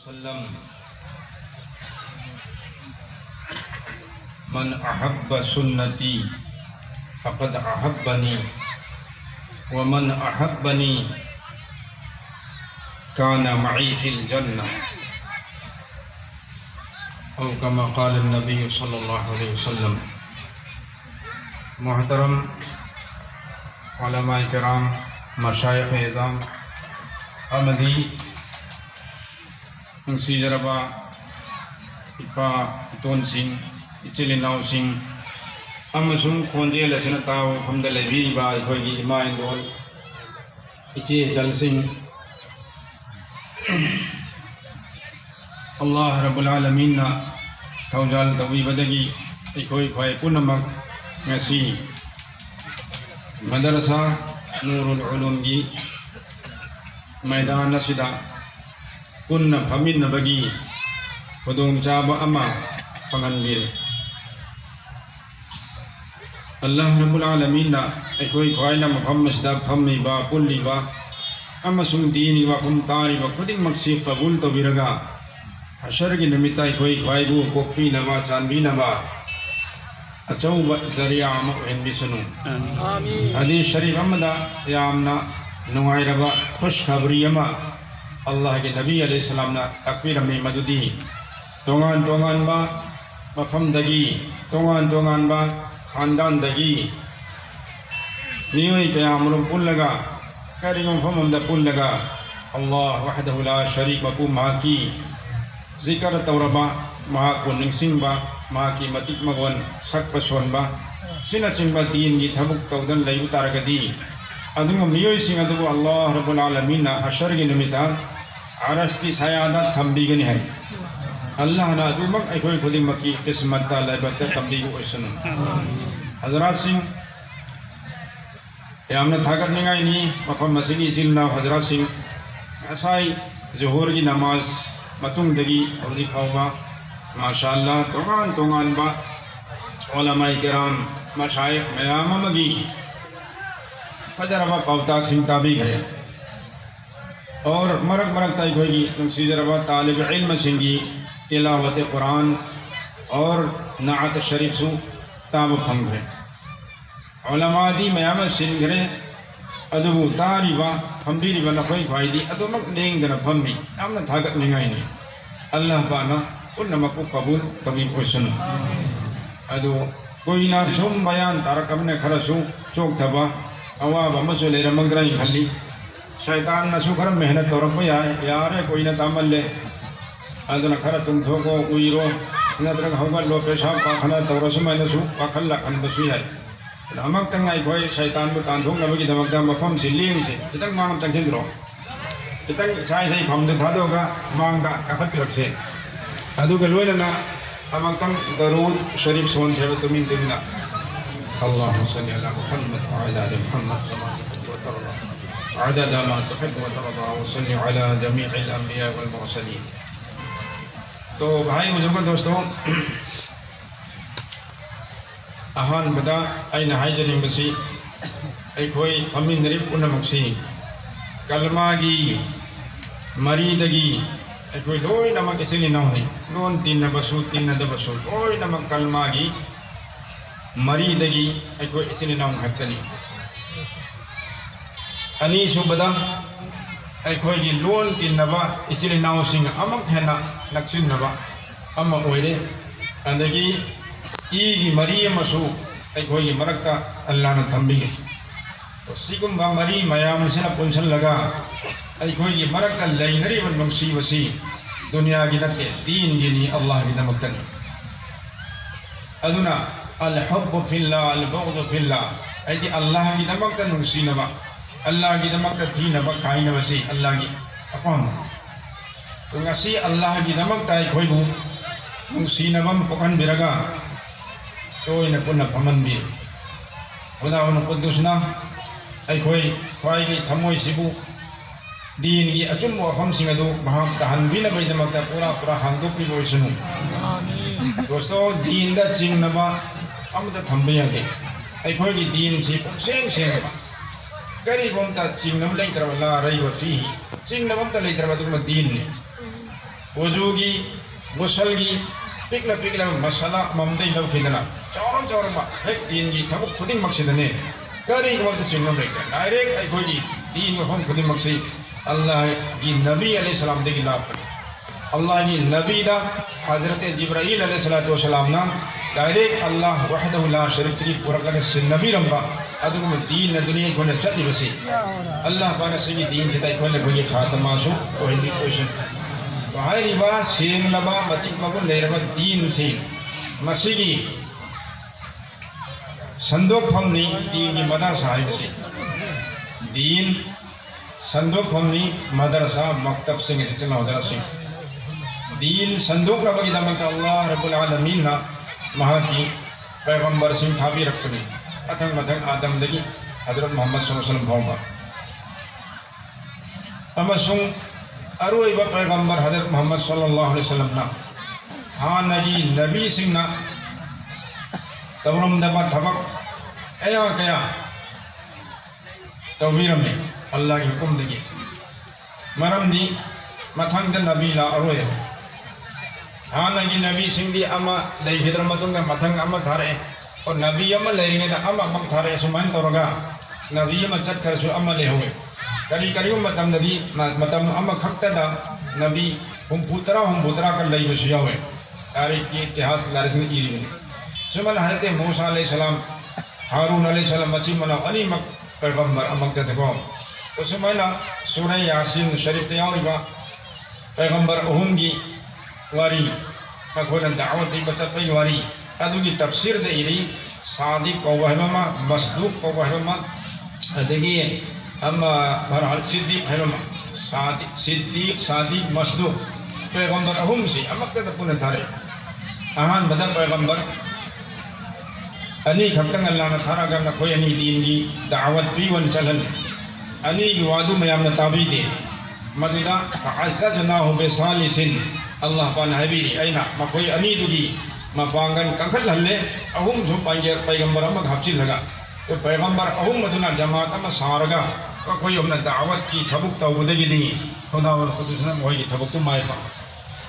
وسلم من احب سنتی فقد احبنی ومن احبنی کان معی فی الجنہ او کما قال النبی صلی اللہ علیہ وسلم۔ محترم علماء کرام، مشائخ اعظام، احمدی نungsina ipa iton sing ichili naw sing amasung khonjel asina taw hamda lebi ba eikhoi gi ima indol ichi jal sing Allah rabbul alamin na tawjal tawi badagi eikhoi khoi punamak ngasi madarasa nurul ulum gi maidan asida punna phaminabagi khudingmak ama panganbire। Allah rabbul alamin na eikhoi khwaina mafam asida phammiba pulliba amasung dini wa kumtari wa khudingmak si qabul tawiraga ashargi namita eikhoi khwaibu kokpi nama chanbi nama achauba zariya ama henbisanu amin। hadith sharif amada yamna nungairaba khush khabri ama Allah ke Nabi alaihi salam na takbir me madudi tongan tongan ba mafam dagi tongan ba khandan dagi nioi qiyamul pullaga karingum famam da pullaga Allah wahdahu la sharika lahu maki zikr tawraba ma ko ningsing ba ma ki Matik Magun sak pason ba sina chimba Deen gi Thabuk thoudang lay utaragadi adunga miyoi sing adu Allah rabbul alamin na ashar gi nimita aras ki sayada thambigani hai Allah na adumak eikhoi khudingmak ki qismat ta laibata thambigu oisanu Hazrat sing yamna thagat ningai ni mafam masigi jilna Hazrat sing asai zuhur gi namaz matung dagi audi khawba mashallah tongan ba ulama kiram mashayikh mayam magi fajaraba pautak sing tabi gare اور مرک مرک تائی کوئی نungsina طالب علم سنگی تلاوت قرآن اور نعت شریف سو تاب پھنگ ہے علماء دی میام سنگ ہے ادبو تاری با ہمبیری با نخوئی فائدی ادو مک لینگ دن پھنگی امنا تھاکت منگائی نہیں اللہ بانا hunnamakku قبول طبیب کو سنو ادو کوئی نا سوم بیان تارک امنے خرسو چوک تھبا اواب مسئلے رمک درائی کھلی شیطان نسو خرم محنت تورک یار کوئی نہ تعمل لے ادنا خر تم تھوکو کوئی رو ندرک ہوگا لو پیشاب پاکھنا تورسو میں نسو پاکھلا کھن بسوی ہے ہمک تنگ آئی کوئی شیطان کو تاندھوک نبی کی دمک دا مفہم سے لیم سے جتنگ مانگ تنگ چند رو جتنگ سائی سائی پھم دے تھا دو گا مانگ دا کفت رکھ سے ادو گلوئی لنا ہمک تنگ درود شریف سون سے تمین دننا اللہم صلی اللہ محمد وعلا محمد عدد ما تحب وترضى وصلی علی جمیع الانبیاء والمرسلین۔ تو بھائی بزرگوں دوستوں اہان بدا این ہائی جنیم بسی ایکھوئی ہمین نریف hunnamakki کلمہ گی مریدگی ایکھوئی لوئی نمک اسلی نونی لون تین بسو تین دبسو لوئی نمک کلمہ گی مریدگی ایکھوئی اسلی نون حتنی ani subada eikhoi gi lon tinnaba ichili naw sing amak hena naksin naba amma oire andagi e gi mariya masu eikhoi gi marakta Allah na thambi to sigum ba mari mayam sina punsan laga eikhoi gi marakta lainari ban nungsi wasi dunya gi natte deen gi ni Allah gi namaktan aduna al hubb fillah al bughd fillah aidi Allah gi namaktan nungsina ba Allah ki namak ta thi na ba kai na basi Allah ki apon to ngasi Allah ki namak tai khoi bu nungsina bam pokan biraga to ina punna paman bi oda on qudusna ai khoi khwai ki thamoi sibu Deen ki achum wafam sing adu baham tahan bi na bai namak ta pura hangdok bi boi sunu amin dosto Deen da ching na ba amda thambe ya ke ai khoi ki Deen chi seng ba gari bomta ching nam lay tara la rai wa fi ching nam ta lay tara du Deen ni وضوگی غسلگی پکلا مسئلہ ممدئی لوکھیدنا چاورم چاورم hack دین کی تھبک خودنمک سیدنے کری وقت چنگم لیکن direct ایکھوئی کی دین وفم خودنمک سی اللہ کی نبی علیہ السلام دے کی لاب کرے اللہ کی نبی دا حضرت جبرائیل علیہ السلام نا ڈائریکٹ اللہ وحدہ لا شریک کی پورا کرنے سے نبی رمبا ادھگم دین دنیا کو نے چلی بسی اللہ پانا سبھی دین چتائی کو نے کوئی خاتمہ سو وہ ہندی کوشن وہاں ربا سیم لبا متک مگن لے ربا دین سے مسیحی صندوق ہمنی دین کی مدرسہ ہے بسی دین صندوق ہمنی مدرسہ مکتب سے کسی چلنا حضرت سے دین صندوق ربا کی دامنتا اللہ رب العالمین نا مہا کی پیغمبر سنگ تھابی رکھنے اتنگ متنگ آدم دگی حضرت محمد صلی اللہ علیہ وسلم بھوما اما سنگ اروئی با پیغمبر حضرت محمد صلی اللہ علیہ وسلم نا ہاں نجی نبی سنگ نا تورم دبا تھبک ایا کیا توبیر میں اللہ کی حکم دگی مرم دی متنگ دا نبی لا اروئی ہاں نجی نبی سنگ دی اما دائی فدر متنگ متنگ اما تھارے اور نبی اما لینے دا اما اما تھارے سمان تورگا نبی اما چت کر سو اما لے ہوئے کری کریو متم ندی متم اما کھکتا دا نبی ہم پوترا کر لئی بسیا ہوئے تاریخ کی اتحاس کی تاریخ میں ایری ہوئے سمان حضرت موسیٰ علیہ السلام ہارون علیہ السلام مچی منا انی مک پیغمبر امک تتکو تو سمان سورہ یاسین شریف تیاوری با پیغمبر اہم کی واری اکھولا دعوت دی بچت پی واری ادو کی تفسیر دے ایری صادق کو وحبما مصدوق کو وحبما دیکھئے اما بہرحال صدیق وحبما صدیق صادق مصدوق پیغمبر اہم سی امک تے تکونے تھارے اہان بدا پیغمبر انی کھپتنگ اللہ نے تھارا کرنا کوئی انی دین کی دعوت پی ون چلن انی کی وعدو میام نتابی دے مددہ فعززناہو بسالسن اللہ پانا حبیری اینا ما کوئی انی دوگی ما پانگن کنکھل ہلے اہم جو پیغمبر امک حفظی لگا تو پیغمبر اہم مدنہ جماعت اما سارگا کوئی ہمنا دعوت کی تھبک تاودگی دیں خدا والخصوصنا وہی کی تھبک تو مائے پا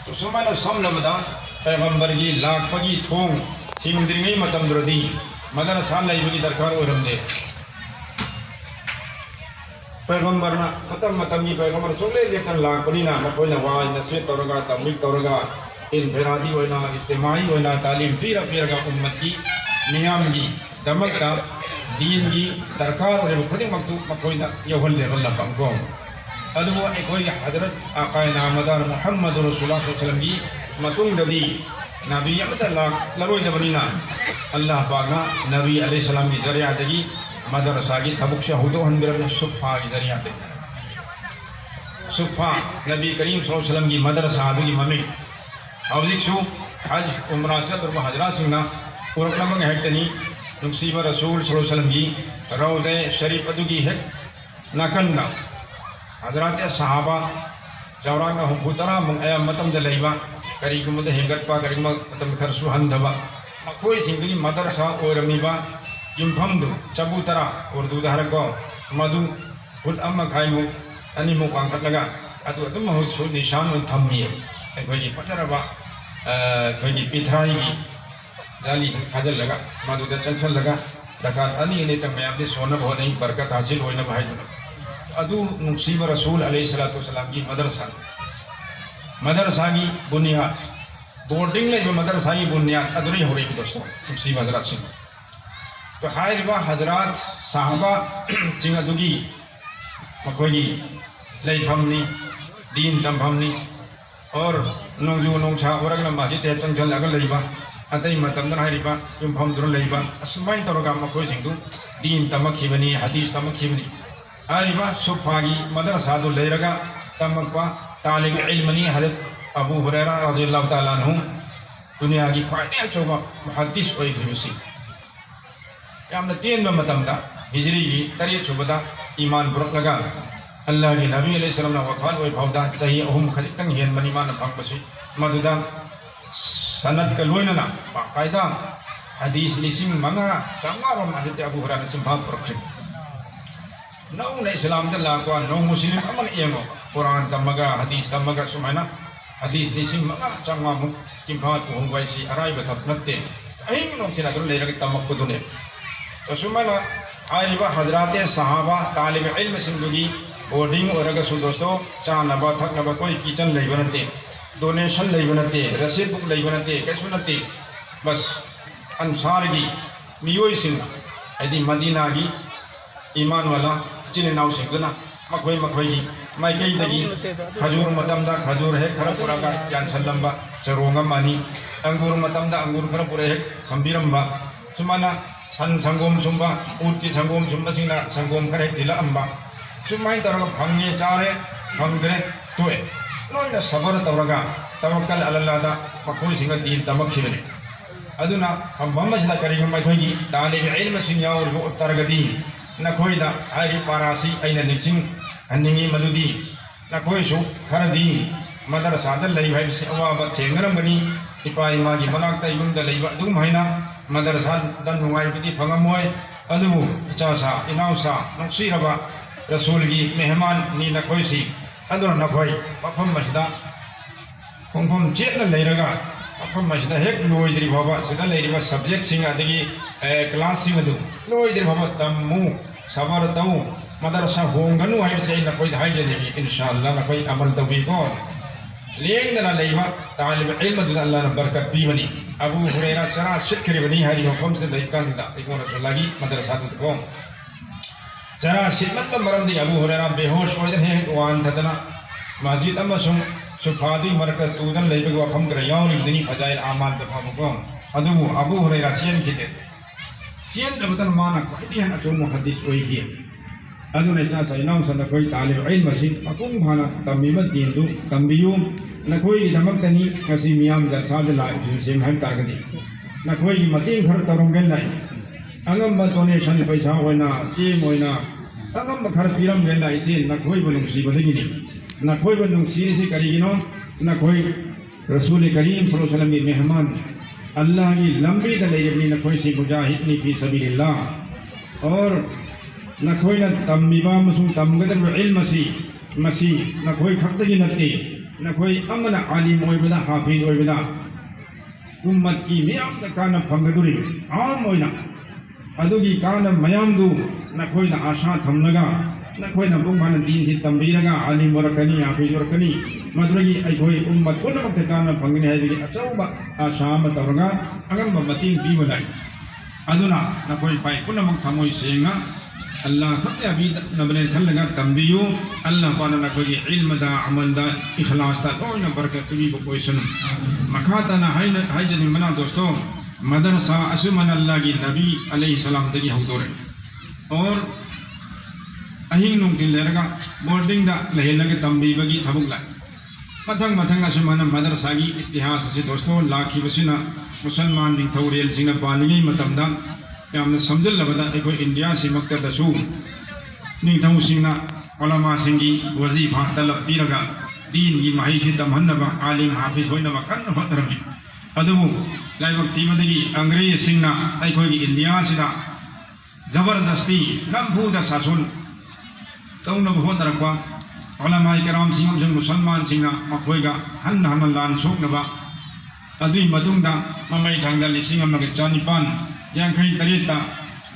تو سمانا سم لبدا پیغمبر کی لاکھ پگی تھونگ ہمدرنگی متم دردی مدن سال لئی بگی درکار ورم دے پیغمبر نا ختم متم کی پیغمبر سولے لیکن لاکھ پگی نا مکوئی نواز نصیت تورگا تبلیغ تورگا انفرادی وینا اجتماعی وینا تعلیم پیرا کا امت کی نیام کی دمک کا دین کی درکار اور خودی مکتوب مکوئی نا یوہل دے اللہ پنکو ادو ایکھوئی حضرت آقا نامدار محمد رسول اللہ صلی اللہ علیہ وسلم کی متنگ ددی نبی امت اللہ لروئدبانی نا اللہ پاکنا نبی علیہ السلام کی ذریعہ دگی مدرسہ کی تھبک شہودو ہنبرن صفا کی ذریعہ دگی صفا نبی کریم صلی اللہ علیہ وسلم کی مدرسہ دگی ممی اوزیک شو حج عمرہ چل اور حضرات سنگنا پورکلمنگ ہیٹنی نقصیب رسول صلی اللہ علیہ وسلم کی روض شریف ادو کی ہیٹ نکننا حضرات صحابہ جورانا ہم پوترا منگ ایا متم دلائیبا کری کم دے ہنگت پا کری متم خرسو ہندبا کوئی سنگلی مدرسہ اور امیبا یمفم دو چبو ترا اردو دہرکو مدو خود اما کھائیمو انی مو کانکت لگا ادو ادو محوز سو نشان ان تھمیے ایکھوئی جی پتربا ایکھوئی جی پیتھرائی کی جالی کھجل لگا مدو دے چنچل لگا دکار انی انہیں تک میں آپ دے سونب ہو نہیں برکت حاصل ہوئی نہ بھائی دو ادو نقصیب رسول علیہ السلام کی مدرسہ کی بنیاد بورڈنگ لے جو مدرسہ کی بنیاد ادری ہو رہی ہے دوستوں نقصیب حضرات سے تو ہائے ربا حضرات صحابہ سنگھ ادوگی مکوئی لئی فمنی دین تم فمنی اور نونجو نونچا ورگل ماجی تیچن جل اگر لئی با اتائی متمدن ہائے ربا یم فم درن لئی با اسمائن تورگا مکوئی سنگھ دو دین تمکھی بنی حدیث تمکھی بنی آریبا صفحاگی مدرسہ دو لے رگا تمکوا طالب علمنی حضرت ابو حریرہ رضی اللہ تعالیٰ عنہ دنیا کی فائدہ چوبا محدث ہوئی تھی اسی یامنا تین میں متمدہ ہجری کی تریت چوبتا ایمان برک لگا اللہ کی نبی علیہ السلام نے وفات ہوئی فودا تہی اہم خلیقتن ہی انمانی مان پھنگ بسی مددہ سند کا لوئننا باقاعدہ حدیث لیسیم منگا چنگا حضرت ابو حریرہ سنبھاگ پرکشن نو نے اسلام دے اللہ کو نو مسلم امن ایمو قرآن تمگا حدیث تمگا سمائنا hadith nising mga changwa mo kimpat ko hungway si aray batat natte ay nung tinadun lagi tamak ko dun so sumana ay ba Hazrat sahaba talib ilm sindugi boarding oraga su dosto cha na ba thak na ba koi kitchen lay banate donation lay banate receipt book lay banate kaisu nate bas ansar gi miyoi sing adi madina gi iman wala chine naw sing duna makhoi gi mai kai dagi khajur matam da khajur hai khara pura ka yan sallamba charonga mani angur matam da angur khara pura hai khambiram ba sumana san sangom sumba utti sangom sumba singna sangom khare dila amba sumai taraga bhangi chare bhangre toy loina sabar taraga tawakkal ala allah da makhoi singa din tamak khibne aduna bamba sida kari mai khoi gi talib ilm sin yaur bu targadi na khoi da ai parasi aina nixing aningi madudi na khoi su kharadi madarasa da lei hai se awa thengaram gani ipa ima gi manak ta yum da leiba dum haina madarasa dan nungai piti phangamoi adu cha sa inau sa nungsiraba rasul gi mehman ni na khoi si aduna na khoi wafam masda khongkhom chetna leiraga wafam masda hek loidri baba sida leiriba subject sing adigi class sing adu loidri baba tammu sabar tau madarasa honganu hai se na khoi hai jani inshallah na khoi amal tawi ko leng dana leiba talib ilm du Allah na barakat bi bani abu hurairah sara shikri bani hari wafam se dai kan da ikon lagi madarasa tu ko jara shidmat maram di abu hurairah behosh hoy he wan thadana masjid amasum sufadi markat tudan leiba wafam gra yauri dini fajail amal da phamu ko adu abu hurairah sien kite sien da butan mana ko idihan atum muhaddis oi ki adu ne cha inau san koi talib ilm sin akum bhana tamima dindu tambiyu na koi damak tani kasi miyam da sad la sim han targadi na koi mating khar tarungen lai angam ba donation paisa hoina ki moina angam ba khar piram gen lai sin na koi bunung si badagi ni na koi bunung si si kari gino na koi rasul karim sallallahu alaihi wasallam mehman allah ki lambi da lai na koi si mujahid ni fi sabilillah aur na khoi na tammiba masung tamgadar ilm masi na khoi khaktagi natti na khoi amana alim oibada hafiz oibada ummat ki miyam da kana phangaduri aam oina adugi kana mayam du na khoi na asha thamnaga na khoi na bungman din hi tambiraga alim warakani hafiz warakani maduragi eikhoi ummat punamak da kana phangni hai bi achauba asha matawraga agam mating bi balai aduna na khoi pai punamak thamoi senga Allah khatya bi nabne thallaga tambiyu Allah pana na koi ilm da amal da ikhlas da koina barakat bi ko koisun makata na hayjani mana dosto madarsa asuman Allah ki nabi alayhi salam tagi hawdore aur ahin nung tin leraga boarding da lehelage tambi bagi thabuk la mathang asuman madarsa gi itihas se dosto lakhi basina musalman ding thawrel singna balingi matamda yamna samjal labada eikhoi india si makta dasu ning thau singna ulama singi wazifa talab biraga deen gi mahi si tamhanna alim hafiz hoina ba kan fatarami adu laibak timadagi angre singna eikhoi gi india sida zabardasti nampu da sasun tauna bo darakwa ulama ikram singam jung musalman singna makhoiga hanna lan sokna ba adui madungda mamai thangda lising amaga chanipan yang kai tarita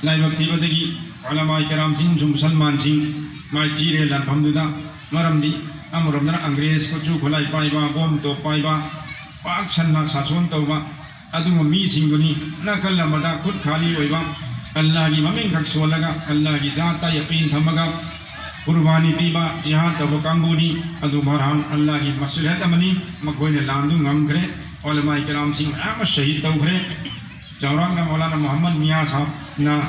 laibak tibadagi ulama ikram sing musalman sing mai tire lan phamduda maramdi amuramna angres ko chu khulai paiba bom to paiba pak sanna sasun tawba adu mi singuni nakal amada khud khali oiba allah gi maming khak solaga allah gi zata yaqin thamaga qurbani piba jihad tabu kambuni adu marhan allah gi maslahat amani makoine landu ngamgre ulama ikram sing ama shahid tawgre Jaurang na Maulana Muhammad Mia sahab na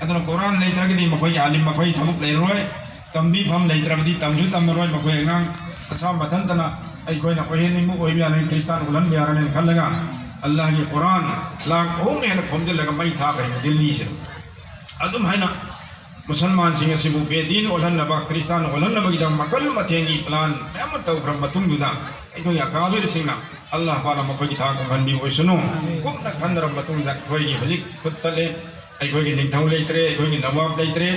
aduna Quran leitragadi makhoi alim makhoi thabuk leiroi tambi pham leitragadi tamju tamroi makhoi ngang asa matantana ai koi na koi ni mu oi bian kristan ulan biaran khallaga اللہ کی قرآن لاکھ ہونے ہیں پھومجے لگا مئی تھا کہیں دلی سے ادم ہے نا مسلمان سنگھ سے بے دین اولن نبا کرسطان اولن نبا گیدہ مکل متینگی پلان قیامت تو فرم بتم گدا ایکوئی اکابر سنگھ اللہ پالا مکوئی کی تھا کو بھنڈی ہوئی سنو کم نہ کھند رب بتم کوئی کی حجک خود تلے ایکوئی کی نگتھو لیترے ایکوئی کی نواب لیترے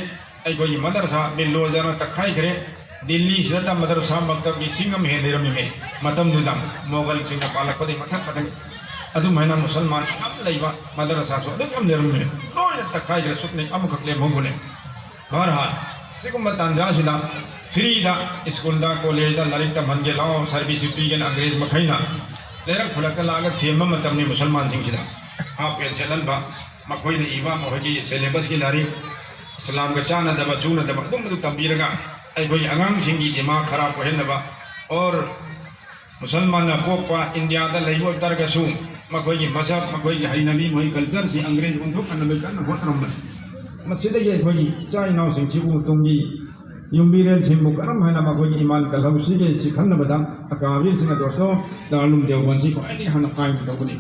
ایکوئی کی مدرسہ بلو جانا تکھائی کرے دلی شدہ مدرسہ مکتب کی سنگم ہے درمی میں متم دودم موغل سنگھ پالا پدے متھک پتنگ ادو مہینہ مسلمان ام لیوا مدرسہ سو ادو درمی میں روی تکھائی کرے سکنے ام کھکلے بھونگنے بہرحال سکمت انجا شدہ فری دا اسکول دا کالج دا لڑک تا منگے لاؤ سرویس پیگن انگریز مکھائینا لیرک پھلک لاغت تھیمہ متبنی مسلمان دنگ شدہ آپ کے چلن با مکوئی دا ایوا موحجی سیلیبس کی لاری اسلام کا چانا دبا چونا دبا دم دو تنبیر گا ایکوئی انگام سنگی دماغ خراب کو ہنبا اور مسلمان پوپا انڈیا دا لئیو اکتر کا سو مکوئی کی مذہب مکوئی کی ہری نبی موئی کلچر سی انگریز اندھو کنبی کرنا ہوت رمبن مسجد یہ کوئی چاہی ناو سنگ چیبو تنگی یمبیرین سنگ مکرم ہے نا مکوئی ایمان کلھو سیگے سکھن بدا اکاویر سنگ دوستو دارلوم دیوبند کو اینی ہن قائم دوگنی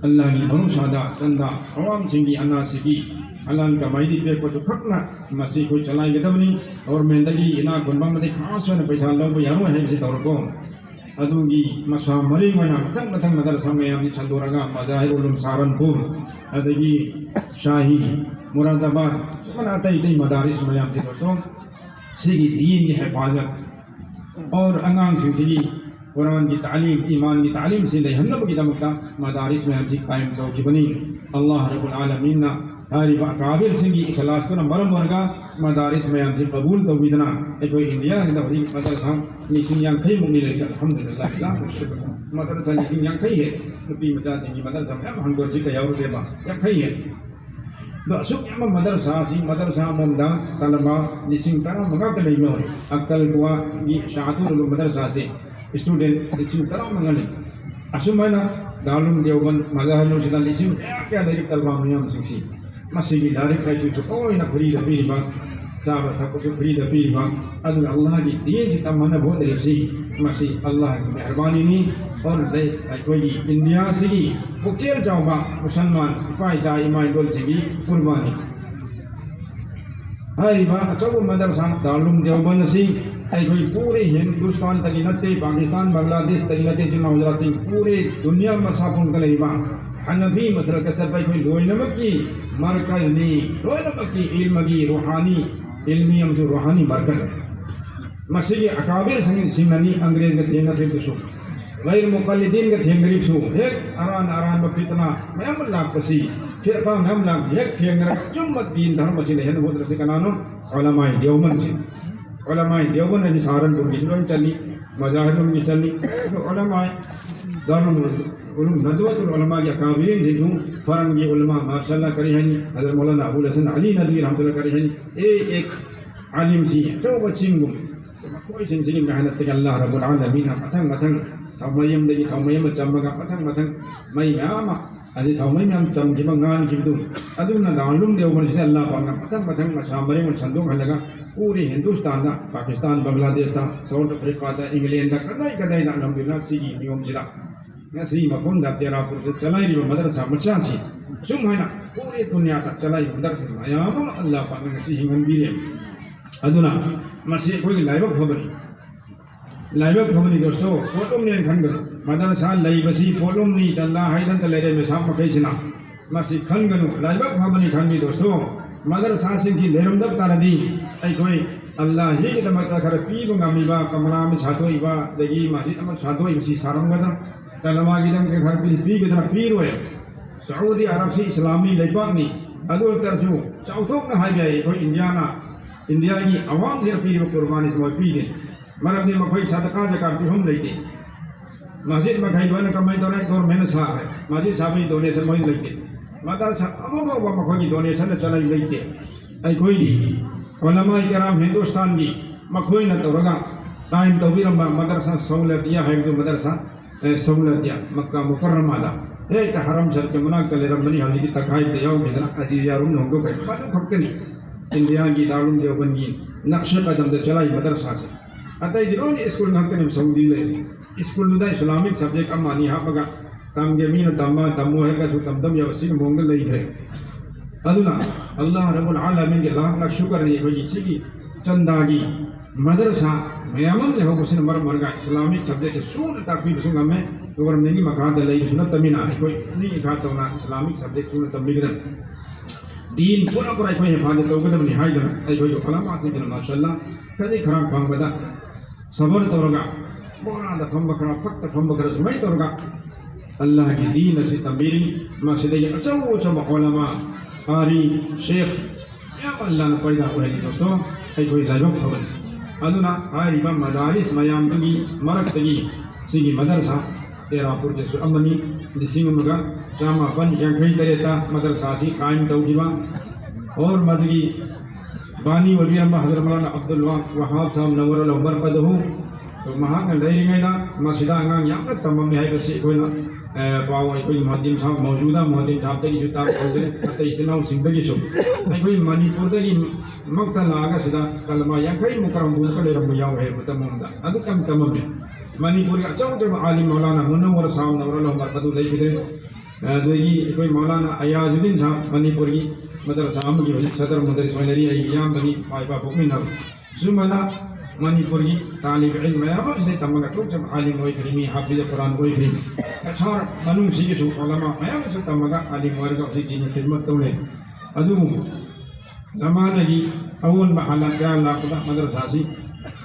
اللہ کی بھروسہ دا تندہ عوام سنگی انا سکی اللہ کا مائدی پہ کو تو کھکنا مسیح کو چلائی گے دبنی اور مہندگی انا گنبا مدی خاص ہونے پیسہ لوگ یارو ہے اسی طور کو ادو کی مسا مری منا متنگ متنگ مدرسہ میں ہم چندو رگا مظاہر علوم سہارنپور ادگی شاہی مراد آباد بناتا ہی تھی مدارس میں ہم تھے دوستوں سیگی دین کی حفاظت اور انگان سنگی قرآن کی تعلیم ایمان کی تعلیم سے لے ہنب کی دمکتا مدارس میں ہم تھی قائم تو کی بنی اللہ رب العالمین ہاری اکابر سنگی اخلاص کو مرم ورگا مدارس میں ہم تھی قبول تو بیدنا ایکوئی انڈیا کی دفعی مدرسہ نیچن یانکھئی مگنی لیکن الحمدللہ اللہ شکر مدرسہ نیچن یانکھئی ہے کپی مجا جنگی مدرسہ میں ہم کو سکا یاورو دیبا یانکھئی ہے سوک اما مدرسہ سی مدرسہ ممدہ طلبہ نسنگ ترہ مگا کے نہیں ہوئی اکتل کوا شاعتور مدرسہ سے اسٹوڈنٹ نسنگ ترہ مگا نہیں اسو مہینا دارلوم دیوبند مظاہر نوشدہ نسنگ کیا دیکھ طلبہ میام سکسی مسیحی دارک خیشو چکوئی نا فرید پیری با صحابہ تھا کچھ فرید پیری با ادو اللہ کی دین کی تمہنہ بہت رسی مسیح اللہ کی مہربانی نہیں اور کوئی انڈیا سگی بکچیر جاؤ با مسلمان پائی جائے ایمان دول سگی قربانی ہائی با چوب مدرسہ دارلوم دیوبند سی کوئی پورے ہندوستان تکی نتے پاکستان بنگلہ دیش تکی نتے جنہ حضراتی پورے دنیا مسافن کلی با حنفی مسئلہ کسر پائی کوئی لوینمکی مرکز نی لوینمکی علمگی روحانی علمی امسو روحانی مرکز مسئلہ اکابر سنگنی انگریز کا تھینگا پھر تو غیر مقلدین کا تھینگریب سو ایک اران بفتنا میم اللہ پسی فرقہ میم اللہ ایک تھینگر جمت دین دھرم پسی لہن بہت رسی کنانو علماء دیوبند سے علماء دیوبند ہے سہارنپور کی شروع چلی مظاہر کی چلی علماء دارم علوم ندوت العلماء کی اکابرین سے جو فرنگی علماء ماشاءاللہ کری ہیں حضرت مولانا ابو الحسن علی ندوی رحمۃ اللہ کری ہیں ایک عالم سی ہے تو بچنگم کوئی سنسلی محنت تک اللہ رب العالمین متنگ متنگ ثومیم دگی ثومیم چمگا متنگ متنگ میم ادی ثومیم چمگی بنگان کی بدو ادونا دارلوم دیوبند سے اللہ پاک متنگ متنگ مشامرے میں صندوق ہے لگا پورے ہندوستان دا پاکستان بنگلہ دیش دا ساؤتھ افریقہ دا انگلینڈ دا کدائی دا الحمدللہ سیگی نیوم جلا نسری مفہوم دا تیرا پور سے چلائی رہی مدرسہ مچان سی سم ہے نا پورے دنیا تک چلائی مدرسہ میام اللہ پاک نسی ہنگن بیرے ادونا مسیح کوئی لائبک خبری دوستو فوٹوم نے کھنگر مدرسہ لئی بسی فوٹوم نہیں چلا حیدن تلیرے میں سام مکیچنا مسیح کھنگنو لائبک خبری کھنگی دوستو مدرسہ سنگی لیرم دب تاردی ایکوئی اللہ ہی کی دمتا کھر پیگو گامی با کمرہ میں چھاتوئی با دگی مسیح امر چھاتوئی بسی سارم گدا کلمہ کی دم کے گھر پی گدنا پیر ہوئے سعودی عرب سے اسلامی لائبک نہیں ادو ترسو چاوتوک نہ ہائی گئے کوئی انڈیا کی عوام سے پیر و قربانی سے پی دیں مرد نے مکھوئی صدقہ زکات بھی ہم لیتے مسجد میں کھائی دونے کمائی دو رہے دور محنت صاحب ہے مسجد صاحبی ڈونیشن وہی لیتے مدرسہ امو کو مکھوئی کی ڈونیشن چلائی لیتے ایکھوئی دی علماء کرام ہندوستان کی مکھوئی نہ تو رگا قائم توبیر مدرسہ سہولت دیا ہے جو مدرسہ سہولت دیا مکہ مکرمہ دا ایک حرم شر کے مناقل ربنی حالی کی تقائی دیاؤ میدنا عزیز یارون ہوں گو کہے باتو کھکتے نہیں انڈیا کی دارلوم دیوبند کی نقش قدم دے چلائی مدرسہ سے اتائی دیرونی اسکول نکتے نے سعودی لے اسکول دا اسلامک سبجیکٹ امانی ہاں پگا tamge mina tamma tammo hai ka su tamdam ya sing mongal lai kare aduna Allah rabbul alamin ge lakh lakh shukar ni hoji sigi chandagi madarasa mayam le ho kusin mar marga islamic subject sur takbir sunga me over mengi makada lai sunna tamina koi ni ka tawna islamic subject sunna tamigda Deen pura pura eikhoi hifadhat tawgadam ni haidana eikhoi ulama asijana mashallah kadi kharam phangada sabar tawraga bona da phambakara fakta phambakara sumai tawraga Allah ki deen asi tambiri masjidai achaw achaw ulama qari sheikh ya Allah na paida hoye dosto eikhoi laibam phaban aduna ai ba madaris mayam gi marak gi sigi madarsa terapur jesu amani disingamaga jama ban yankai tareta madarsa si qaim tawjiba aur madgi bani wali amma Hazrat Maulana Abdul Wahab sahab nawar al umar padahu to mahang lai ngaina masjida ngang yang tamam hai basi koina paw koi muaddim sahab maujuda muaddim sahab tagi juta khode atai chinau singdagi so koi Manipur dagi makta laga sida kalma yankai mukaram bul kale ram yaw hai mutamamda adu kam tamam Manipuri achaw de alim Maulana munawwar sahab nawar al umar padu lai kide dagi koi Maulana Ayazuddin sahab Manipuri madarasa amgi wali sadar madaris wanari ayyam bani paipa bukmin har sumana Manipuri talib ilm ya ba se tamaga tok jam alim hoy krimi hafiz Quran hoy krim achar manung sigi su ulama ya se tamaga alim warga fi din khidmat tawle adu zamana gi awun mahala ya la quda madrasa si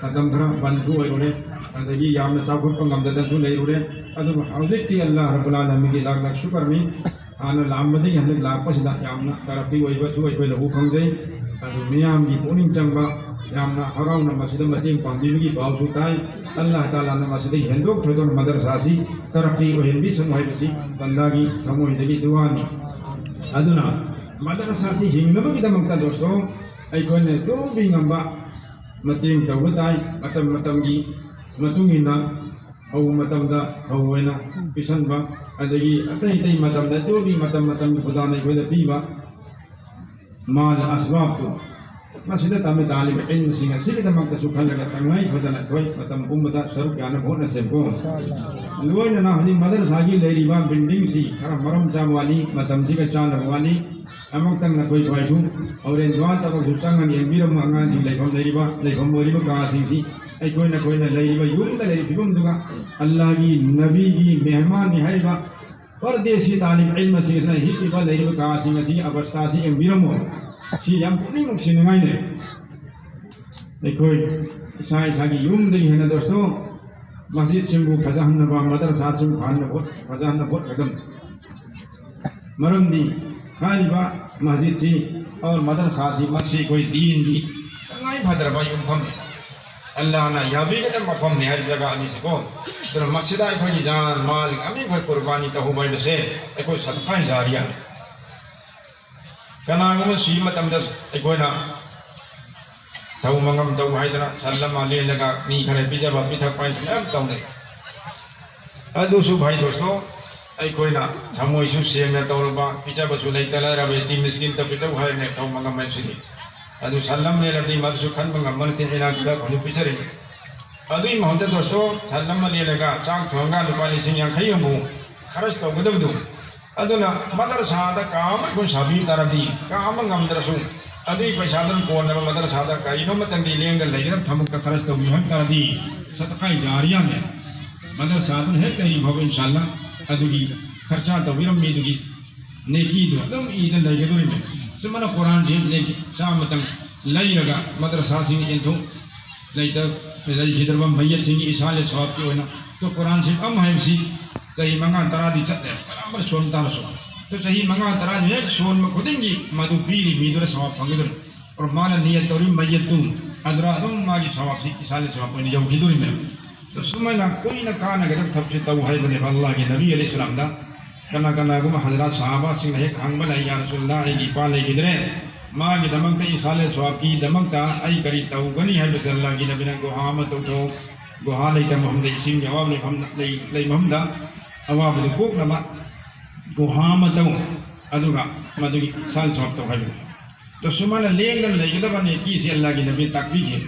kadam thara bantu hoy ore adagi yam na chakut pangam da su lei ore adu hawzikti Allah rabbul alamin gi lag lag shukar mi ana lamadi hanik la pasida yamna tarapi hoy ba su hoy lahu khangjai adu miyam gi puning changba yamna harauna masjid mating pangbi baw sutai Allah taala na masjid hendok thodon madarasa si taraqi o hindi samai basi bandagi thamoi dagi duani aduna madarasa si hingnaba kita mangta dosto eikhoi ne do bingamba mating tawdai matam gi matungina au matamda hawena pisanba adagi atai matamda do bi matam khudana eikhoi da piba mal asbab tu masjid tami talib ilm singa sigi tamang tasukhan laga tangai khudana koi matam ummata saruk yana bhona sempo luina na hali madarasa gi leiriba building si khara maram chamwali matam ji ga chan wali amang tang na koi khoi thu auren dwa ta ko changan yembiram angan si leifam leifam moriba ka sing si ai koi na leiriba yum da leiri fibum duga Allah gi nabi gi mehman ni haiba pardesi talib ilm singa sai hi ba leiriba ka sing si abasta si yembiram si yang puning singai ne eikhoi sai sagi yum dei hena dosto masjid simbu khazahna ba madarasa sim khan bot khazahna bot kadam maramdi khaiba masjid si aur madarasa si masjid koi deen di tangai phadar ba yum pham Allah na yabi ka mafam ne har jaga ani se ko to masjid ai khoi jan mal ami khoi qurbani ta hu bai se eikhoi sadaqah jariya kana gum si matam das eikhoi Tau mangam tau haidana sallam ali laga ni khare bijaba pithak pai sam taune adu su bhai dosto eikhoi na thamoi su sengna tawba bijaba su lai tala ra be ti miskin ta pitau hai ne tau mangam mai sini adu sallam le rabdi mar su khan mangam man te ina ga khonu pichare adu im honta dosto sallam ali laga chang thonga lu pali sing yang khayu mu kharas to gudam du aduna madarasa da kam kun sabi taradi kam ngam drasu adi paisadan ko na madarasa da kaino matang dileng dal lagi thamuk ka kharas to bihan taradi sadaqah jariya ne madarasa dun he kai bhav inshallah adugi kharcha to biram mi dugi neki do dum idan lagi do me semana quran je leki samatang lai raga madarasa sing enthu laita lai hidarba mayyat sing isale sawab ki hoina to quran se am hai si sahi manga taradi chatte barabar son tarso to sahi manga taradi ek son ma khudingi madu piri midura sawab pangidur aur mana niyat tori mayyatum adra dum magi sawab si isale sawab ni jau kiduri me to sumana koi na kana ga thapse tau hai bane Allah ke nabi alayhi salam da kana gum hazrat sahaba sing he khang bala ya rasulullah ai pa le gidre ma gi damang te isale sawab ki damang ta ai kari tau gani hai Allah ki nabi na go ama to go ha le ta muhammad sim jawab le hum le muhammad awab le ko nama go ha ma tau aduga madugi sal sawab to hai to sumana lengan le gida bane ki si Allah ki nabi takbir he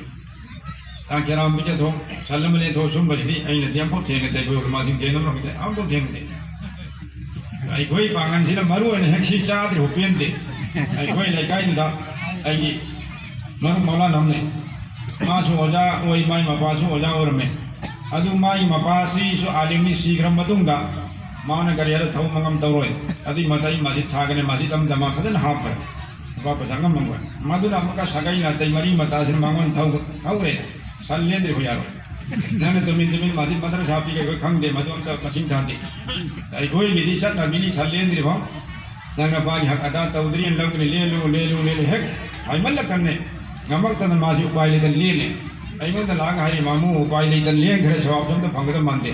ta kiram bi to sallam le to sum bajdi ai ne diam po theng te go ma din te no ro te am to theng te eikhoi pangan sila maru ene hek si cha de hopien de eikhoi lai kai da ai maru mala namne ma su oja oi mai ma pa su oja orme adu mai ma pa si su alim ni si gram matung da mana kariyara thau mangam tawroi adi matai masjid sagane masjid am dama khadan hafar ba pasangam mangwa maduna maka sagai na tai mari mata sin mangon thau re sallen de hoyaro nana tumin masjid madrasa pi ke khang de madon ta masin than de ai koi gi chat na mini sallen de ba nanga ba hak ada tawdrian log ni le hek ai mal kanne ngamak tan masjid upai le le ai mo ta lag hai mamu upai le tan le ghre sawab sam ta phang ta mande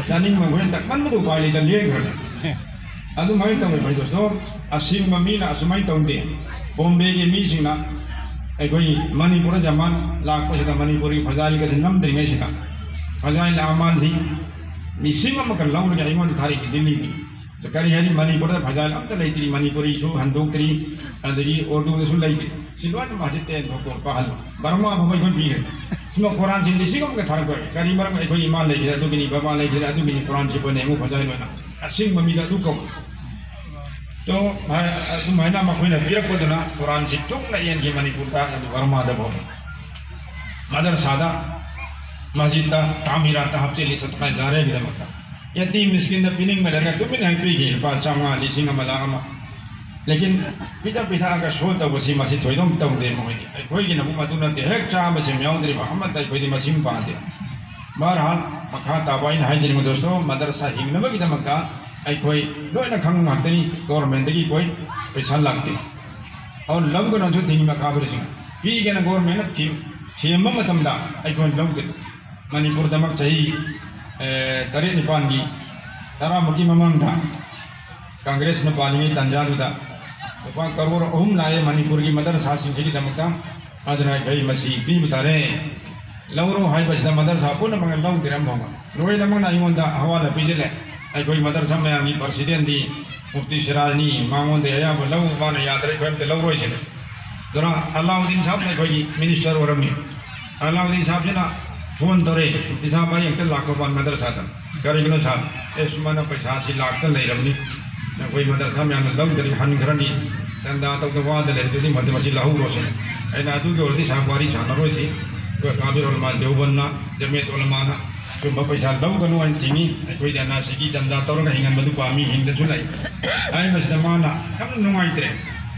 Janin menggunakan takman itu balik dan lihat kan, adu main tahu apa itu so, asim mamina asumai tahu deh, Bombay ke misi na, eikhoi Manipur zaman laku kita Manipuri fazali ke senam dengan sih kan, fazali aman sih, misi mah makan lawan lagi ayam tarik Delhi ni, sekarang hari Manipur dah fazali, am terlai teri Manipuri su handuk teri, adagi Urdu tu su lagi, siluan masjid teh doktor pahal, barang apa pun pilih. Semua Quran sini sih kamu katakan kau, kali baru eikhoi iman lagi, adu gini bapa lagi, adu gini Quran sih pun emu fazali mana, asing memilih tu kau. تو مہینہ مکھوئی نے پھر خود نا قرآن سے چک نہیں ان کی منیپور کا ورما دب ہو مدرسہ دا مسجد دا تعمیرات ہب سے لی صدقہ زارے بھی دمکتا یتیم مسکین دا پیننگ میں لگا تم نے پی گئی پاس چاہاں لیسنگ ملاغما لیکن پیتا اگر شوتا وسی مسجد ہوئی دم تو دے موئی دی کوئی کی نبو مدونہ تے ایک چاہ بسی میاؤں دری محمد تا کوئی دی مسیم پاس دے بہرحال مکھا تابائن ہائی جنم دوستو مدرسہ ہنگ نبا کی دمکتا eikhoi loina khang maktani government gi koi paisa lagte aur lam ko najo ding ma kabur sing pi gena government thim ma matam da eikhoi lam ke manipur damak chahi tare nipan gi tara muki mamang da congress na palimi tanjadu da pa karor ohum lae manipur gi madarsa sing gi damakta adra gai masi pi bitare lauro hai basda madarsa pun mangal law diram bonga roi namang na imonda hawala pijele eikhoi madarsa mayam ni president di Mufti Siraj ni mangon de ya law bana yadre kham te law roi chine dora Alauddin sahab ne koi minister orami Alauddin sahab jena phone tore isa bai ek lakh ban madarsa ta kari gno sahab esmana paisa si lakh ta lai ramni na koi madarsa mayam law dari han ghrani tanda to ke wa de le tu ni madmasi lahu ro chine aina tu ke ordi sahab wari chana roi si ko kabir ulama deobanna jamiyat ulama na تو بپیسہ لو گنو ان تینی کوئی دینا سکی چندہ طور کا ہنگن بدو پامی ہنگ سلائی آئی بس زمانہ ہم نمائی ترے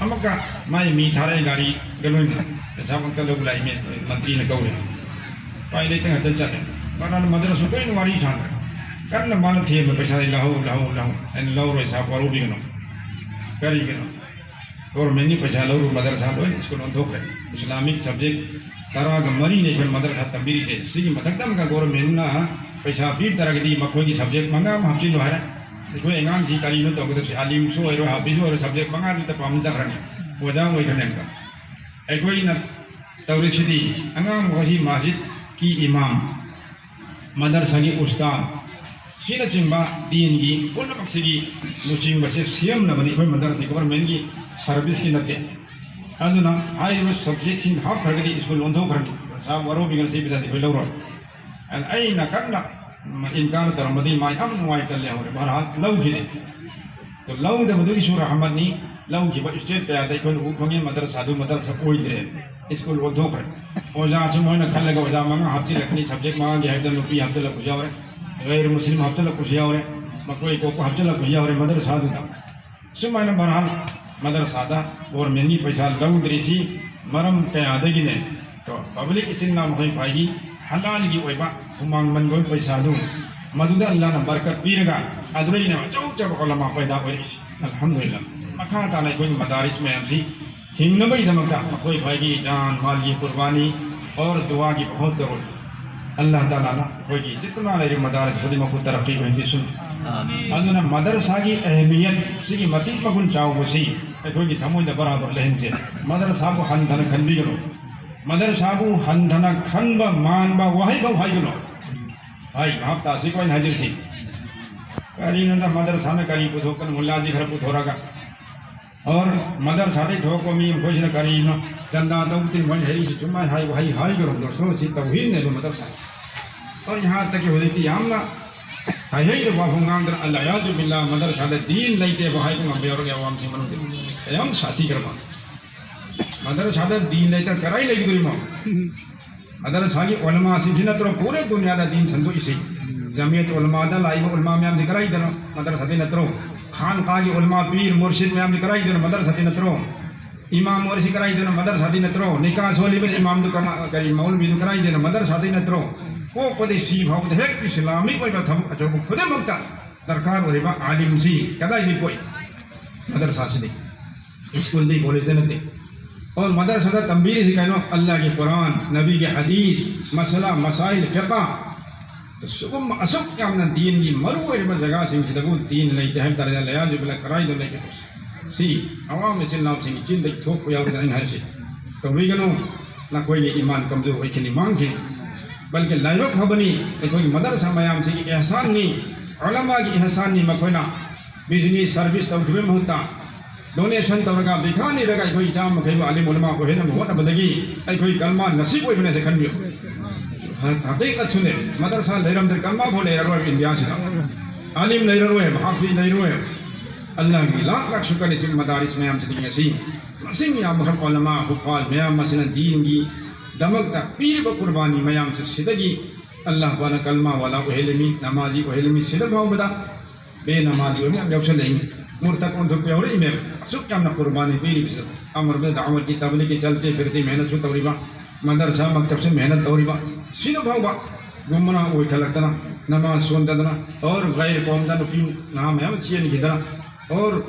ہم کا مائی می تھارے گاڑی گنوئی نا سب کا لوگ لائی میں منتری نے کہو رہے پائی لیتے ہیں دل چلے باران مدرسوں کوئی نواری چھان رہا کرنا مانا تھے میں پیسہ لہو این لہو روئی صاحب وارو بھی گنو کری گنو اور میں نہیں پیسہ لہو مدرسہ لوئی اس کو نون دھوک رہے اسلامک سبجیکٹ ترا گمری نے پھر مدرسہ تبیری سے سigi مدکتم کا گورنمنٹ نا پیسہ پھر طرح کی مکھوئی کی سبجیکٹ منگا ہم ہفچی لو ہے کوئی انگان سی کاری نو تو کہ عالم سو ہے حافظ ہو سبجیکٹ منگا تو پام تک رہنے وجہ وہی کرنے کا ایکوئی نہ توریسدی انگام وہی مسجد کی امام مدرسہ کی استاد سینہ چنبا دین کی کل مقصد کی نوچنگ بس سیم نہ بنی کوئی مدرسہ گورنمنٹ کی سروس کی نتے aduna ai ro subject sin half khagdi school ondo kharni sa waro bingal si bidati koy lawro an ai na kanna inkar taramadi mai am nuai talle hore barhat law gide to law de madu Siraj Ahmad ni law ki ba state ta dai kon u khongi madarasa du madarasa koi dire school ondo khar oja chu moina khalle ga oja manga hafti lakni subject ma ge hadan lu pi hafta la kujawre ghair muslim hafta la kujawre makoi ko hafta la kujawre madarasa du ta sumana barhat مدرسہ دا اور منی پیسہ لو دریسی مرم قیادگی نے تو public اتنا مہی پائی حلال کی ویبا ہمان من گوئی پیسہ دو مدودہ اللہ نے برکت پیرگا ادوئی نے چوک چوک علماء پیدا ہوئیش الحمدللہ مکھا تعالی کوئی مدارس میں ہم سی ہنگ نبی دمکتا کوئی پائی جان مال کی قربانی اور دعا کی بہت ضرورت اللہ تعالیٰ نے کوئی جتنا لے مدارس خدمہ کو ترقی کو ہندی سن ادنا مدرسہ کی اہمیت سigi Matik Magun چاو وسی کوئی کی تھموئی دا برابر لہن سے مدرسہ کو ہن دھن کھن بھی گنو مدرسہ کو ہن دھن کھن با مان با وحی با بھائی گنو بھائی آپ تاسی کوئی حاضر سی کارین دا مدرسہ میں کری پتھو کن ملا جی گھر پتھو رگا اور مدرسہ دے تھو کو میم خوش نہ کرین چندہ دوتی من ہری سی چمہ ہائی وحی ہائی گنو دوستو سی توحید نے دو مدرسہ اور یہاں تک کہ حضرت عاملہ Hayai wafam ngangar Allah yazu billah madarasa da deen laite bahai ko ambe aur awam si manu ayam sati karma madarasa da deen laite karai lagi duri ma madarasa ki ulama si jina tro pure dunia da deen sandu isi jamiyat ulama da lai ulama me am dikarai dana madarasa din tro khan ka ki ulama pir murshid me am dikarai dana madarasa din tro imam murshid dikarai dana madarasa din tro nikah soli be imam du kari maulvi du karai dana madarasa din tro کو پدے سی بھاؤ دے اسلامی کوئی بات ہم اچھا خود مکتا درکار ہو رہی با عالم سی کدا ہی کوئی مدرسہ سے دے اسکول دی کالج دے نتے اور مدرسہ دا تنبیری سے کہنا اللہ کے قرآن نبی کے حدیث مسئلہ مسائل فقہ تو سکم اسک کیا ہمنا دین کی مرو ہے بس جگہ سے مجھے دکو دین لئی تہم درجہ لیا جو بلا کرائی دو لے کے پوسا سی عوام میں سے اللہ سے چین دے تھوک کو یاو دن ہر سے تو بھی کنو نہ کوئی ایمان کمزور ہوئی کنی مانگ کے بلکہ لائبک بنی کوئی مدرسہ میام سے کی احسان نہیں علماء کی احسان نہیں مکونا بجنی سروس تو اٹھوے ہوتا ڈونیشن تو رگا بکھا نہیں رگا کوئی جام مکھیو عالم علماء کو ہے نا بہت بدگی کوئی کلمہ نصیب ہوئی بنے سے کھنیو حقیقت سنے مدرسہ لیرم در کلمہ بھولے روئے انڈیا سے عالم نہیں روئے حافظ نہیں روئے اللہ کی لاکھ لاکھ شکر اس مدارس میں ہم سے دیئے سی مسنگ یا محب علماء حفاظ میام مسئلہ دین کی دمک تا پیر با قربانی میام سے صدقی اللہ بانا کلمہ والا اہلمی نمازی اہلمی صدق بھاؤ بدا بے نمازی اہلمی جوشن لیں گے مرتق ان دھکے ہو رہی میں سب کیا ہمنا قربانی پیری بسر امر بے دعوت کی تبلیغ کے چلتے پھرتے محنت سے توریبا مدرسہ مکتب سے محنت توریبا صدق بھاؤ با گمنا ہوئی تھلکتنا نماز سوندنا اور غیر قوم دا نفیم نام ہے چین کی دا اور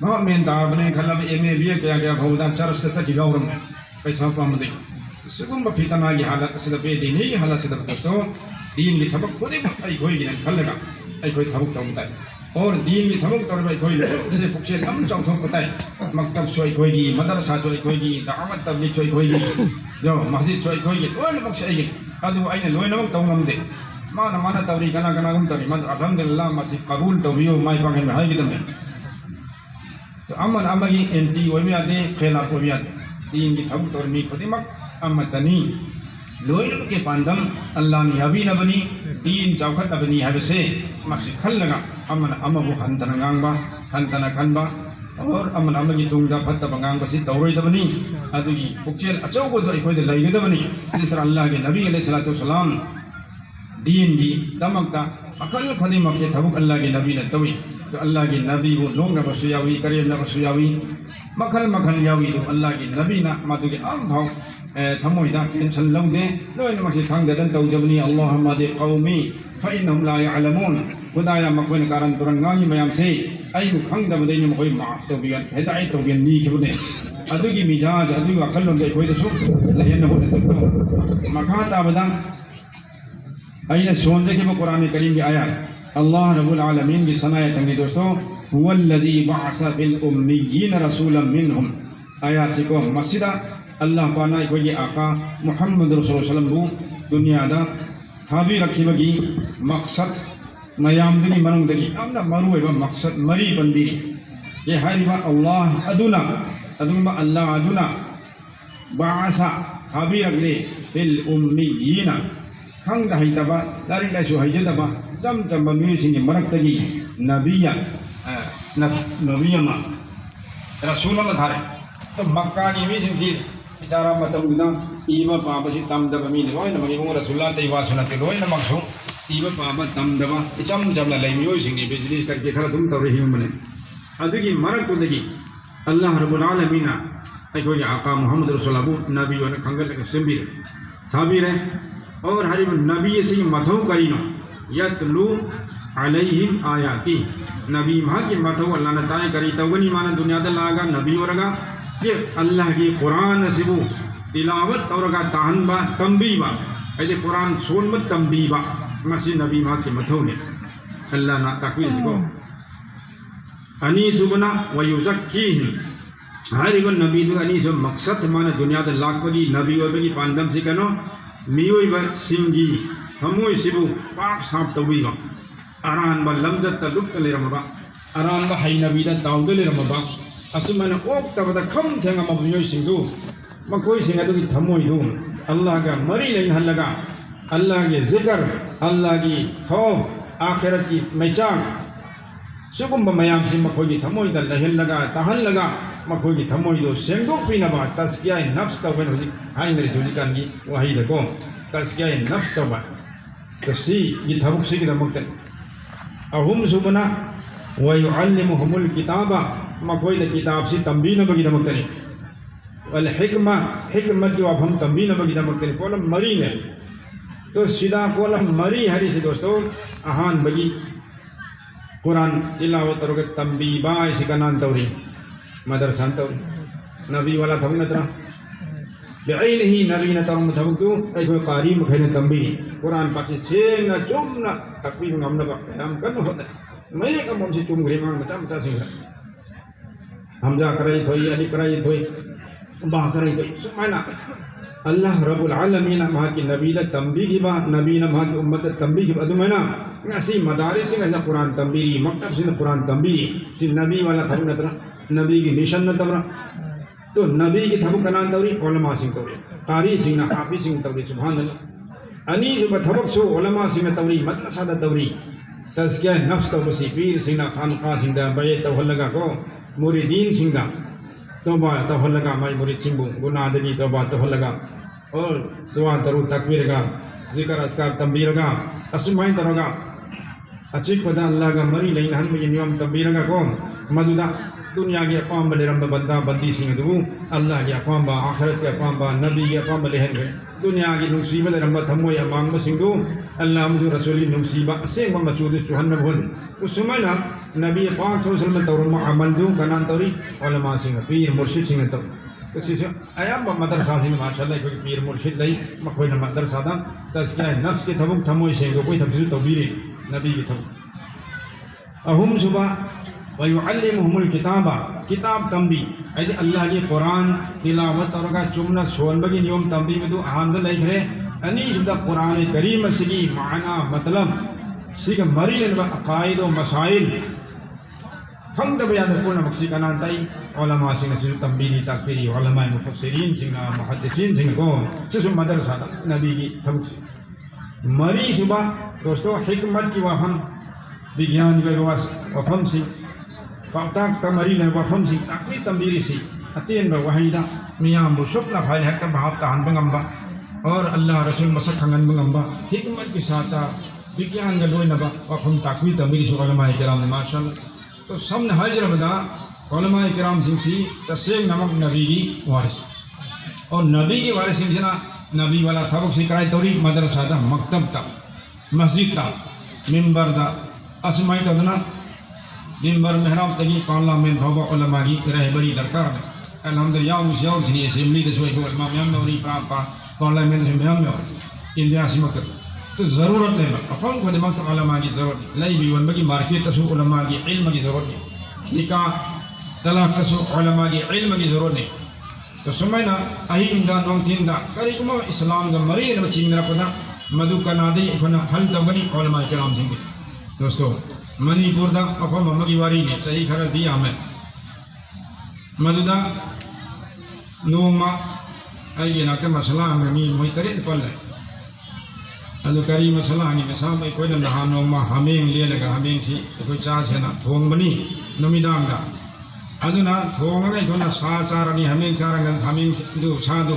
بہت میں دعبنے کھلب ایم اے بی کیا گیا بھاؤ دا چرس سے کی گورم ہے پیسہ پام دے سکم بفیتنا کی حالت سے بے دینی کی حالت سے دوستو دین کی تھبک خود ہی ایکھوئی گی کھل لگا ایکھوئی تھبک تو ہوتا ہے اور دین کی تھبک طور پر ایکھوئی جسے پکشے کم چوتھوں پتہ ہے مکتب سو ایکھوئی گی مدرسہ سو ایکھوئی گی دعوت تبلیغ سو ایکھوئی گی جو مسجد سو ایکھوئی گی تو پکش ایگی ادو اینے لوینمک تو ہم دے مانا توری کنا کنا گم توری مد الحمدللہ مسجد قبول تو بیو مائی پاکے میں ہائی گی دم ہے تو امن امگی انٹی وہی آتے خیلہ کو بھی آتے دین کی تھبک اور می خدمت امتنی لوئن کے پاندم اللہ نے ابھی نہ بنی دین چوکھٹ نہ بنی ہے سے مسجد کھل لگا امن امبو ہنتن گانگبا ہنتن کھنبا اور امن امگی دونگا پھت بنگانگ بسی توروی دبنی ادوی پکچل اچو کو تو ایکوئی دلائی گے دبنی جس طرح اللہ کے نبی علیہ السلام دین کی دمکتا اکل خدمت کے تھبک اللہ کے نبی نے توی تو اللہ کے نبی وہ لوگ نہ بسویاوی کریم نہ بسویاوی مکھل مکھل یاوی تو اللہ کی نبی نہ ماتو کے عام بھاؤ تھموئی دا کینسل لوں دیں لوئنمکی کھنگ دن تو جبنی اللہم دے قومی فإنہم لا يعلمون خدایا مکوین کارن ترنگانی میام سے ایو کھنگ دم دیں مکوئی معاف تو بیان ہدایت تو بیان نیک بنے ادو کی مجاج ادو کی اقل لوں دے کوئی دسو لینہو نسکتو مکان تابدان اینے سون دے کہ وہ قرآن کریم کی آیات اللہ رب العالمین کی سنائے تنگی دوستو هو الذي بعث في الأميين رسولا منهم آیات سے کو مسجدہ اللہ پانا ایک وجہ آقا محمد رسول اللہ علیہ وسلم بو دنیا دا تھابی رکھی بگی مقصد میام دنی منوں دنی امنا مروے با مقصد مری بندی یہ ہری با اللہ ادنا ادنا اللہ ادنا بعثا تھابی رکھ لے فی الأميين کھنگ دہی تبا داری لیسو حیجہ تبا جم جم بمیوی سنگی مرکتگی نبیہ نبیما رسول اللہ دھارے تو مکہ نیوی سنگی بیچارہ مطمئن گنا ایمہ پاپا سی تم دبا میلے روئی نمگی مو رسول اللہ تیوا سنتے روئی نمکسو ایمہ پاپا تم دبا چم جم لیمیوی سنگی بجلیس کر کے کھرا تم توریحیم بنے ادھگی مرک دگی اللہ رب العالمین ایک وجہ آقا محمد رسول اللہ نبی و کھنگل سنبی تھابی رہے اور ہر نبی سے متھو کرینو یتلو علیہم آیاتی نبی ماں کی متھو اللہ نے تائیں کری توگنی مانا دنیا دل آگا نبی ورگا یہ اللہ کی قرآن نصیبو تلاوت ورگا تاہن با تنبی با ایسے قرآن سون با تنبی با مسی نبی ماں کی متھو نے اللہ نا تقویل سکو انیسو بنا ویزکیہم ہر ایک نبی دو انیسو مقصد مانا دنیا دل لاکھ بگی نبی ورگی پاندم سکنو میوئی با سنگی ہموئی سبو پاک صاحب توی با اران با لمدت تا لکت لی رمبا اران با حی نبی دا داود لی رمبا اسم من اوک تا بدا کم تھنگا مبنیوئی سنگو مکوئی سنگا دو کی تھموئی دو اللہ کا مری لین حل لگا اللہ کی ذکر اللہ کی خوف آخرت کی میچان سگم میام سے مکھوئی کی تھموئی دا لہن لگا تہن لگا مکھوئی کی تھموئی دو سنگو پینا با تزکیہ نفس توبہ ہوئی ہائی میرے جولی کانگی وہی دکو تزکیہ نفس توبہ تو سی یہ تھبک سی کی دا مکتن اہم سبنا ویعلمہم الکتابہ مکھوئی دا کتاب سی تنبیہ نبگی دا مکتن والحکمہ حکمت کی وفم تنبیہ نبگی دا مکتن کولم مری نے تو سیدھا کولم مری ہری سے دوستو اہان بگی قرآن تلاوت اور تنبیہ با اسی کا نام توری مدرسان توری نبی والا تھبک نترا بعین ہی نبی نترم تھبک تو ایک قاری مکھین تنبیہ قرآن پاکی چھینا چومنا تقویب نمنا ہم کرنا ہوتا ہے میں کم ہم سے چوم گھری مانگ مچا مچا سنگا حمزہ کرائی تھوئی علی کرائی تھوئی باہ کرائی تھوئی سبحانہ اللہ رب العالمین مہا کی نبی دا تنبیہ کی با نبی مہا کی امت تنبیہ کی با دمائنا اسی مدارس سے قرآن تنبیہ مکتب سے قرآن تنبیہ سے نبی والا تھبک نترا نبی کی نشان نترا تو نبی کی تھبک کنان توری علماء سنگ توری قاری سنگ حافظ سنگ توری سبحان اللہ انیز و تھبک سو علماء سنگ توری مدرسہ دا توری تزکیہ نفس تو بسی پیر سنگ خانقاہ سنگ دا بیت توحل لگا کو مریدین سنگ دا توبہ توحل لگا مائی مرید سنگو گناہ دگی توبہ توحل لگا اور دعا ترو تکبیر گا ذکر اذکار تنبیہ گا اسمائی ترو گا اچھک پدا اللہ کا مری لین ہن میں نیوم تنبیہ گا کو مدودا دنیا کی اقوام بلے رمب بندہ بندی سنگ دو اللہ کی اقوام با آخرت کی اقوام با نبی کی اقوام بلے ہن گئے دنیا کی نصیبت رمب تھمو یا مانگ سنگ دو اللہ مجھو رسولی نصیبہ سے مچود چوہن بھول اس سمجھنا نبی پاک صلی اللہ علیہ وسلم تورم عمل دو کنان توری علماء سنگ پیر مرشد سنگ تو کسی سے ایام با مدرسہ سنگ ماشاءاللہ کوئی پیر مرشد لئی مکھوئی مدرسہ دا تزکیہ نفس کے تھبک تھموئی سنگو کوئی تفسیر توبیری نبی کی تھبک اہم صبح ویعلمہم الکتابہ کتاب تنبیہ ایسے اللہ کی قرآن تلاوت اور کا چمنا سول بگی نیوم تنبیہ میں دو احمد لکھ رہے انیش دا قرآن کریم سگی معنی مطلب سگا مری لنبا عقائد و مسائل ہم دا بیان پورنا مقصد کا نام تائی علماء سنگا سجو تنبیلی تکبیری علماء مفسرین سنگا محدثین سنگا کو سسو مدرسہ دا نبی کی تھبک سے مری صبح دوستو حکمت کی وفم بگیان کی وفم سی فاقتاک تمری لن وفم سی تقوی تنبیری سی اتین با وحیدہ میاں مشکل فائل حقا بہاب تحان بنگمبا اور اللہ رسول مسک خنگن بنگمبا حکمت کی ساتھا بگیان گلوئی نبا وفم تقوی تنبیری سی علماء کرام ماشاءاللہ تو سمن حجر بدا علماء کرام سنگ سی تسیق نمک نبی کی وارث اور نبی کی وارث سنگ سنا نبی والا تھبک سی کرائی توری مدرسہ دا مکتب تا مسجد تا منبر دا اسمائی تا دنا منبر محراب تگی پارلیمنٹ ہوگا علماء کی رہبری درکار ہے الحمدللہ یاؤ سنی اسمبلی تا سوئی کو علماء میام میں ہوئی پارلیمنٹ سے میام میں ہوئی انڈیا سی مکتب تو ضرورت ہے افہم کو دماغ تو علماء کی ضرورت لئی بھی علماء کی مارکیٹ تسو علماء کی علم کی ضرورت ہے نکاح طلاق تسو علماء کی علم کی ضرورت نہیں تو سمجھنا اہیم دا نوم تین دا کریکما اسلام کا مری نبچی میرا پتا مدو کا نادی افنا حل تبنی علماء کرام سنگی دوستو منی پور دا افہم ہم کی واری نے صحیح خرد دیا ہمیں مدو دا نوما ایگی ناکتا مسئلہ ہمیں مین ہوئی ترین پل ہے ادو کری مسئلہ ہنی میں صاحب کوئی نہ نوما ہمیں لے لگا ہمیں سی کوئی چاہ سے نا تھونگ بنی نمی دام دا ادو نا تھونگ گئی تو نا سا چارانی ہمیں چارانی ہمیں دو سا دو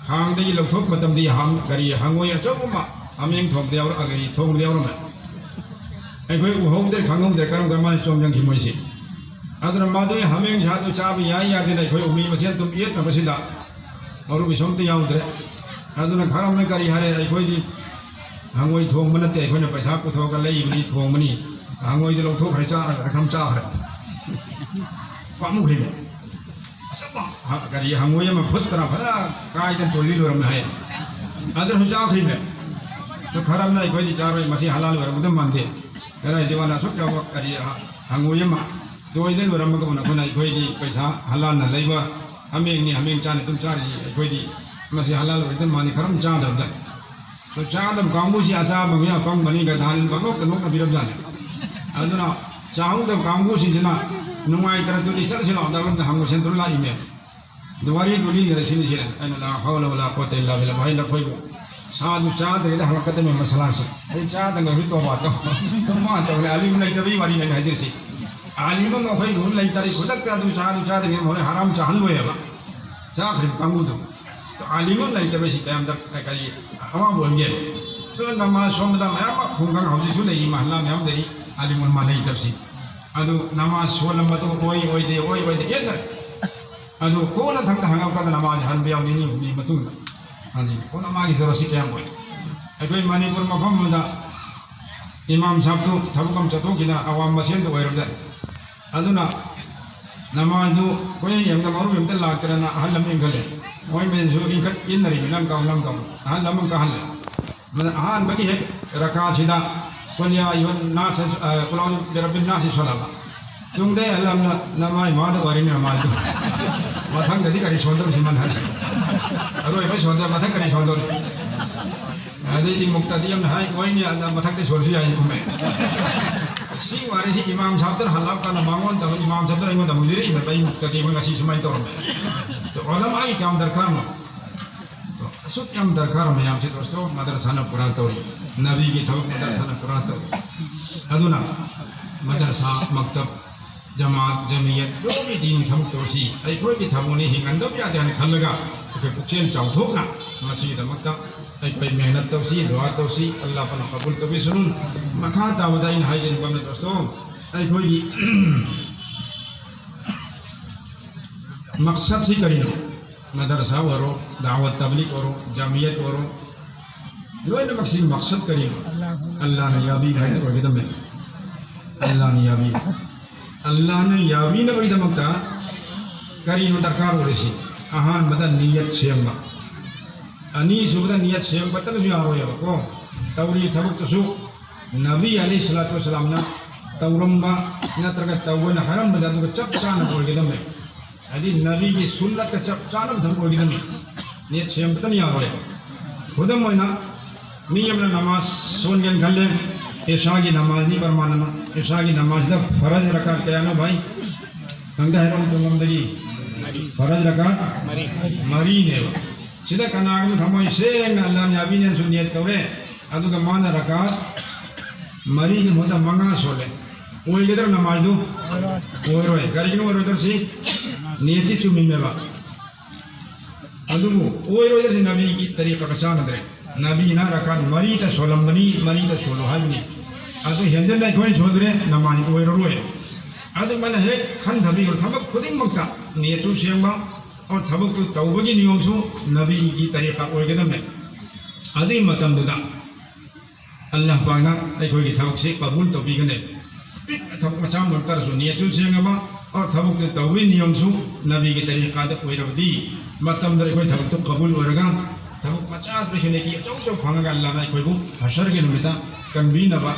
خانگ دی لوگ تھوک بتم دی ہم کری ہنگوئی اچھو کما ہمیں تھوک دیا اور اگری تھونگ دیا اور میں ایکوئی اوہوگ در کھنگوں در کروں گرمان چوم جنگ کی موئی سی ادو نا مادوئی ہمیں چاہ دو چاہ بھی یائی یادی دا کوئی امید مسیح تم ایت میں بسیدہ اور وہ بسومتے یاؤں در ادو نا کھارم میں کری ہرے ایکوئی دی ہنگوئی تھونگ منتے ایکوئی نا پیسا کو تھوکا لئی منی تھونگ منی ہنگوئی دی لوگ تھوک رچا رکھم چاہ رہا پامو گھری میں کری ہنگوئی میں خود طرح پھلا قائدن تو دیل ورم ہے ادر ہم چاہ رہی میں تو کھرم نا ایکوئی دی چار روی مسیح حلال ورم دم مانتے کرائی دیوانا سکتا وقت کری ہنگوئی میں تو دیل ورم کبھونا کھونا ایکوئی دی پیسا حلال نا لئی با ہمیں چاہنے تم چاہ رہی ایکوئی دی مسیح حلال ورم دم مانی کھرم چاہ در در تو چاہ دم کامبوشی آساب میں کام بنی گا دھان بگوک مکہ بیرب جانے ادنا چاہوں دم کامبوشی جنا نمائی طرح تو لیچر سے لاؤ دارم دا ہم کو سنتر اللہ ہی میں دواری تو لی رسیلی سے این لا حول ولا قوت الا باللہ بھائی لکھوئی کو سادو چادر إذا هم قدمي مسألة أي چادر نقول توباتو توما تقول عليم لا يتبي واري لا يجلسي عليم ما هو يقول لا يتري خدك تادو چادر من هون حرام چهل ويا با چاخر كمودو تو عليم لا يتبي شيء كلام ده كذي هوا بونجي so nama somda mayam hungang hausi sule imahla mayam dari alimun mana itapsi adu nama solam batu oi de yeda adu kona thang hangam kada nama han biaw ni matung andi kona magi zorosi kyam boy ai Manipur mafam da imam sabtu thabukam chato kina awam masen do wairda aduna nama adu koi yam da maru yam da la karana halam ingale oi me zo inkat inari nam kam halam ka hal من أهان بقي هيك ركعة شدا قل يا أيها الناس قل أعوذ برب الناس صلاة يوم ده الله نما ما ده وارين ما ده ما ثان كذي كذي شوندر بسمان هاي أروي بس شوندر ما ثان كذي شوندر هذا اللي مقتديهم هاي وين يا ما ثان كذي شوندر يا إنكم سي وارث إمام شابتر حلاب كان مامون تام إمام شابتر إمام تام مدير إمام باي مقتديهم كاسي سماين تورم تو علماء أي كام دركار ما سوت يام دركار ما يام شيء دوستو مدرسة نا قرآن توري نبي کی تھوک مدرسة نا قرآن توري ادونا مدرسة مکتب جماعت جمعیت جو بھی دین تھوک توسی ایکھوئی کی تھوونی ہنگندو بھی آتے ہیں کھلگا کہ پکچین چاوتھوک نا مسجد مکتب ایکھوئی محنت توسی دعا توسی اللہ پنا قبول توبی سنون مکھا دعوتائن ہائی جن بمن دوستو ایکھوئی کی مقصد سی کرینو مدرسہ ورو دعوت تبلیغ ورو جامعیت ورو لوینامکی مقصد کرینو اللہ نے یابی ہے روی دم اللہ نے یابی نہ روی دمکتا کرینو درکار ورسی اہان مدن نیت سیمبا انی سبدا نیت سیمبا تن جو آروی کو توری تھبک تسو نبی علیہ الصلوۃ والسلام نا تورمبا نہ ترک تونا حرم بدن کو چپ چانا روی دم ادی نبی کی سنت کا چپ چانا دھم کو گدم نیت سیمبا تن یا روی خودم وینا میامنا نماز سون گن گھلے عشاء کی نماز نہیں پرماننا عشاء کی نماز دا فرض رکعت کیا نا بھائی کنگا ہے رہوں تو ممدگی فرض رکعت مری نے سیدھا کناگ میں تھموئی سین اللہ نے ابھی نے سنیت کرے ادو کا مانا رکعت مری نے ہوتا منگا سولے وہی کدھر نماز دو وہی روئے گرگن وہی روئے سی نیتی چومی میں با ادو وہی روئے سی نبی کی طریقہ کچان ادرے نبی نا رکعت مری تا سولم بنی مری تا سولو حج نہیں ادو ہندن نا کوئی چھوڑ رہے نماز وہی روئے ادو میں نے کھن تھبی اور تھبک خودingmak تا نیتو سیمبا اور تھبک تو توبگی نیوم سو نبی کی طریقہ وہی کدم ہے ادی متم دا اللہ پاک نا ایکھوئی کی تھبک سے قبول تو بھی گنے تھبک مچام مرتر سو نیتو سیمبا اور تھبک تو توبی نیوم سو نبی کی طریقہ تا وہی رب دی متم در ایکھوئی تھبک تو قبول ورگا تھبک مچات رشنے کی چو پھانگا اللہ نا ایکھوئی کو حشر کے نمیتا کنبی نبا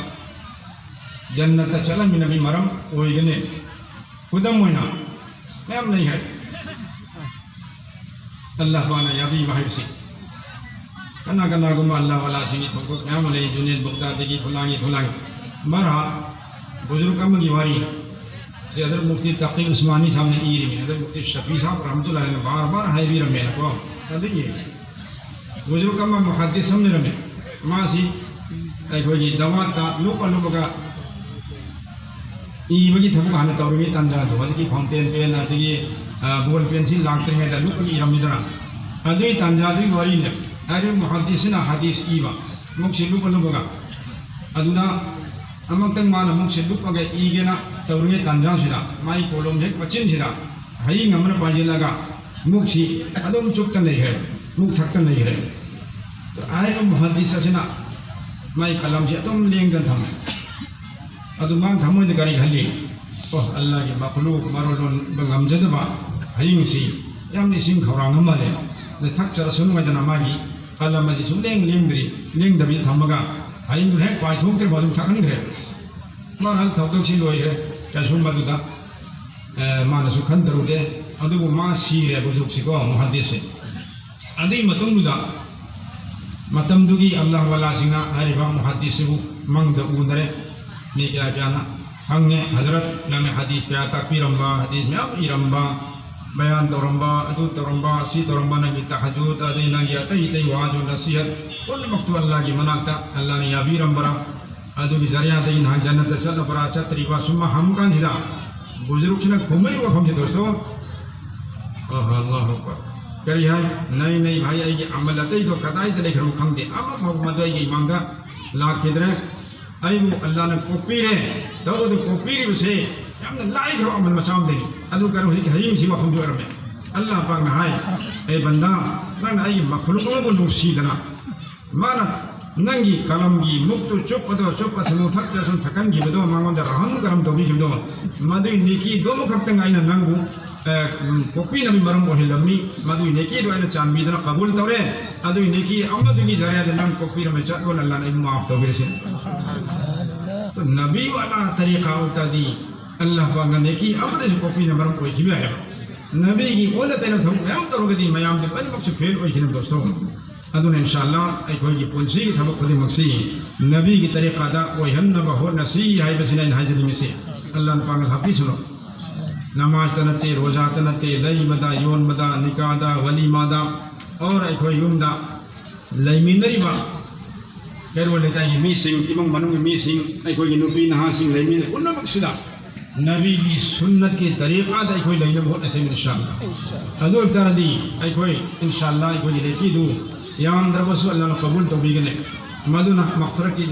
جنت چلا میں نبی مرم وہی گنے خودم ہوئینا میم نہیں ہے اللہ بانا یابی باہر سی کنا کنا گمہ اللہ والا سنگی تھوکو میم علی جنید بغدادی پھلانگی مرہا بزرگ کم کی واری سے حضرت مفتی تقی عثمانی صاحب نے ایری میں حضرت مفتی شفیع صاحب رحمت اللہ علیہ بار بار ہائی بھی رمے لکو دیکھئے بزرگ کم محدث ہم نے رمے ماں سی ایکھوئی دوات تا لوپا کا ایبگی تھبک ہانے تورمی تنجا دو ادکی فاؤنٹین پین ادکی بول پینسل لاکتے ہیں تا لوپا کی رمی دران ادکی تنجا دوی واری نے ارے محدثنا حدیث ایبا مکسی لوپا کا ادنا امک تنگ مانا مکسی لوپا کا ایگینا تورمی تنجا سیدا مائی کولوم جیک پچین سیدا ہائی نمنا پاجی لگا مکسی ادم چکتا نہیں ہے مک تھکتا نہیں ہے تو آئے کو محدثہ سینا مائی کلام سے اتم لینگ دن تھا ادو مان تھموئی دکاری گھلی اوہ اللہ کی مخلوق مرولون بغم جدبا ہائنگ سی یامنی سنگ خوران ہمارے دے تھک چرا سنو میں دنا ماگی اللہ مجھے سو لینگ دبی تھمگا ہائنگ دن ہے پائی تھوک تر بادم تھکن گھرے مان حل تھوک سی لوئی ہے کیا سن بدو دا مان سو کھن درو دے ادو مان سیر ہے بزرگ سی کو محدث سے ادی متنگ دا متم دوگی اللہ والا سنگا ہری با محدث سے منگ دا اندرے میں کیا جانا ہم نے حضرت میں حدیث کیا تکبیر امبا حدیث میں اب ایرمبا bayan toromba adu toromba si toromba nagi tahajud ade nagi atai tai waju nasihat hunnamaktu Allah gi manakta Allah ni yabiram bara adu gi zariya dai na jannat chal bara chatri wa summa ham kan jida buzurg chna khumai wa kham je dosto Allahu akbar kari hai nai bhai ai gi amal atai to kadai te lekharu khamde amma Muhammad ai gi manga la kidre ai bu Allah na kopire to du kopire se yamna lai kharo amal macham de adu karu hi hayim si wa kham jo arme Allah pak na hai ai banda man ai makhluk ko nusi dana mana nangi kalamgi muktu chopado chopasanu thakja sun thakan gi bedo mangonda rahan karam to bi gi do madu niki do mo khaptang aina nangu kopi nabi maram ohilami madu neki do aina chambi dana qabul tawre adu neki amadu gi jariya de nang kopi ram chat wala Allah na maaf to bi sin to nabi wala tariqa utadi Allah pa neki amadu kopi na maram ko gi ba nabi gi wala tena thum ayam to gadi mayam de ban mak se fail ko gi dosto adun inshallah eikhoi gi punsi gi thabuk khudingmak si nabi gi tariqa da oi hannaba ho nasi hai basina in hajri mi si Allah na pangal hafi suno namaz tanate roza tanate lai mada yon mada nikada wali mada aur eikhoi yumda lai minari ba kero le kai mi sing imong manung mi sing eikhoi gi nupi na sing lai min hunnamak sida nabi gi sunnat ke tariqa da eikhoi lai na ho nasi inshallah adu taradi eikhoi inshallah eikhoi gi leki du yam darbasu Allah na qabul to bigene maduna maghfirah ki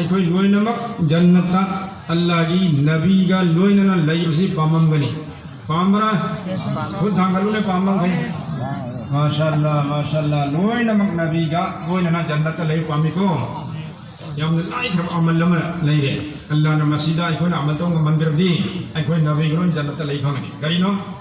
eikhoi loinamak jannata Allah gi nabi ga loinana laibsi pamam bani pamra khud thangalu ne pamam khai mashallah loinamak nabi ga loinana jannata lai pamiko yam lai kham amal lama lai re Allah na masjida eikhoi na amal to mandir di eikhoi nabi ga jannata lai phangani karino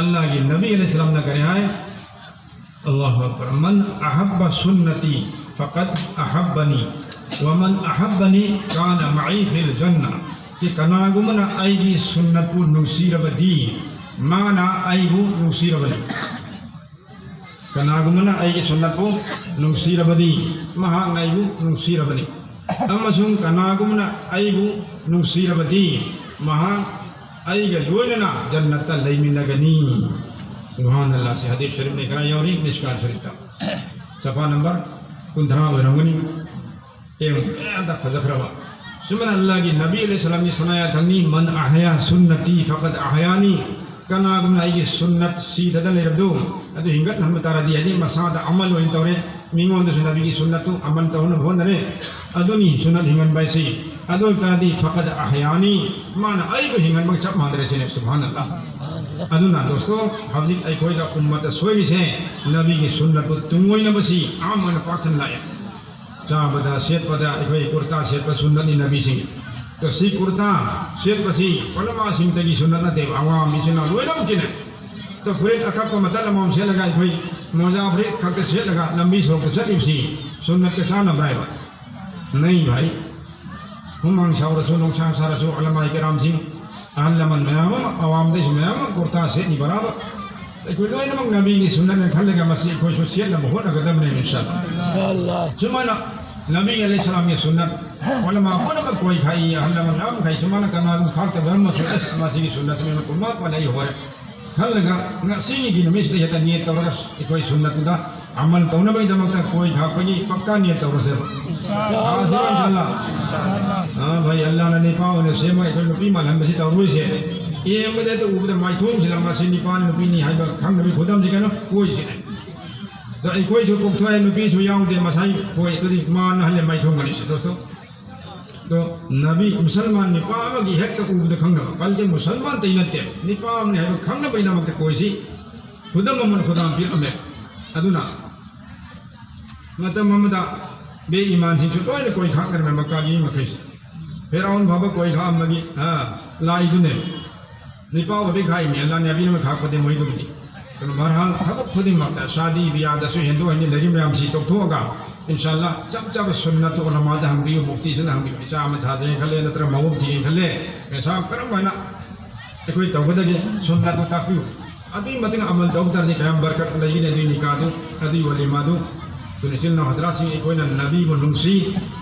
Allah ki Nabi alayhi salam ne kare hai Allahu akbar man ahabba sunnati faqad ahabbani wa man ahabbani kana ma'i fil jannah ki kanagumana aigi sunnatu nusirabadi mana aigu nusirabadi kanagumana aigi sunnatu nusirabadi maha aigu nusirabadi amasung kanagumana aigu nusirabadi maha aiga loinana jannata laiminagani subhanallah se hadith sharif ne kara yori mishkan sharif ta safa number 15 warangani em ada fazakhrawa subhanallah ki nabi alayhi salam ni sanaya thani man ahya sunnati faqad ahyani kana gum aigi sunnat si tadal rabdu adu hingat nam tara di adi masada amal wa intore mingon de nabi ki sunnatu aman tawun honare aduni sunnat hingan baisi adu tadi faqad ahyani mana aigo hingan mak chap madarasa ne subhanallah aduna dosto habjik eikhoi da ummat soi se nabi ki sunnat tungoi na basi amana pathan la ya cha bada set pada eikhoi kurta set pa sunnat ni nabi sing to si kurta set pasi ulama sing tagi sunnat na de awam ni sina loina mungkin to furet akak ko matal mom se laga eikhoi moja furet khak se laga lambi sok to chat ipsi sunnat ke sana brai ba nahi bhai humang saurasu nongchang sarasu ulama kiram sing alaman mayam awam de mayam kurta se ni baraba eikhoi loinamak nabi ki sunnat ne khalega masi eikhoi so se la bahut agadam ne inshallah sumana nabi alayhi salam ki sunnat ulama kona koi khai alaman am khai sumana kana khak ta brahma so es masi ki sunnat me kumat wala hi hore khalega ngasi ki namis de ta niyat tawras eikhoi sunnat da amal tawna bai damakta koi khak pai pakka niyat tawras inshallah bhai Allah na nipa ne sema eikhoi nupi malam basi tawrui se ye made to ubda mai thum sila ma sin nipa nupi ni hai ba khang nabi khodam ji kana koi se da eikhoi jo kok thai nupi so yaung de masai koi to di man hale mai thum gani se dosto to nabi musalman nipa ma gi hek ko ubda khang na kal ke musalman tai natte nipa ne hai khang na bai damakta koi si khodam man khodam pi ame aduna mata mamada be iman sin chu toy koi khak kar me makka gi ma khis Firaun baba koi kham magi lai du ne nipa wa be khai me Allah ne abi ne khak pade moi du ti to barhal thabuk khudingmak da shadi biya da su hindu hani lari mayam si tok thoga inshallah chap sunnat ulama da ham bi mufti sin ham bi isa ma tha de khale na tra mawum ti khale esa karam bana ekoi tawda ge sunnat ta pi adi mating amal dawtar ni kayam barkat lai ne du nikadu adi walima du to ne chilna hadrasi ekoi na nabi bo nungsi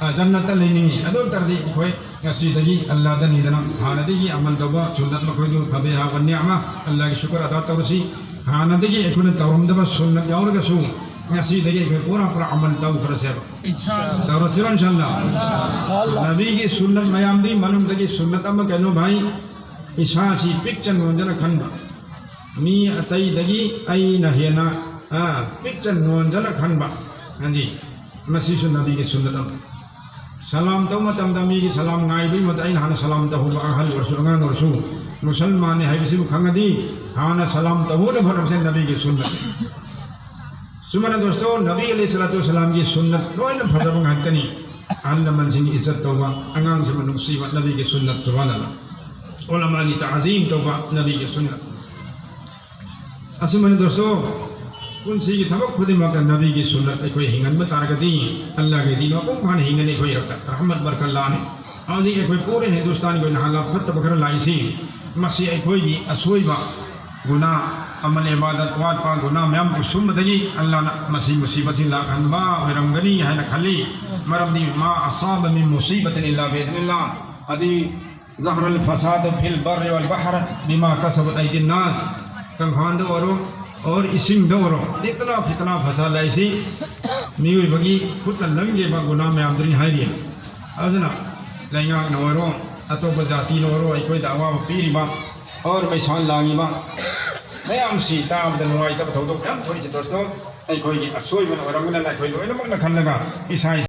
jannata leningi ado tardi khoi ngasi dagi Allah da nidana hanadigi amal dawa sunnat makhoju fabiha wa ni'ma Allah ki shukr ada tawsi hanadigi ekuna tawramda sunnat yaurga su ngasi dagi pura pura amal taw karase inshallah tawrasi inshallah nabi ki sunnat mayam di manum dagi sunnat am kanu bhai isa chi picture nonjana khanba mi atai dagi ai na hena picture nonjana khanba hanji masi nabi ki sunnat am salam taw matam dami ki salam ngai bi mat ai hana salam taw ba hal rasulungan rasul musalman hai bisi khangadi hana salam taw ne bharam se nabi ki sunnat sumana dosto nabi alayhi salatu wasalam ki sunnat loina phadabang hatani alla manjing izzat tawba angang se manusi wa nabi ki sunnat subhanallah ulama ni ta'zim tawba nabi ki sunnat asumana dosto kunsi ki thabuk khudingmak nabi ki sunnat eikhoi hingan ma taragati Allah ke din ko bhan hingan eikhoi rakta rahmat barakallah ne audi eikhoi pure hindustan ko nahala khat bakar lai si masi eikhoi gi asoi ba guna amal ibadat wat pa guna mayam ko sum dagi Allah na masi musibati la kan ba wirangani hai na khali marabdi ma asaba min musibatin illa bi idnillah adi ظهر الفساد في البر والبحر بما كسبت ايدي الناس kan khand oro اور اسم دورو اتنا فتنا فساد ایسی میوی بگی خود لنگے با گناہ میں آمدرین ہائری ازنا لینگا نورو اتو بجاتی نورو ایکوئی دعوی و پیری با اور بیسان لانگی با میں امسی تا عبدالن وائی تب تھو دو پیام تھوڑی چھ دوستو ایکوئی کی اسوئی بنا ورمگنا ایکوئی لوئی نمک نکھن لگا عیسائی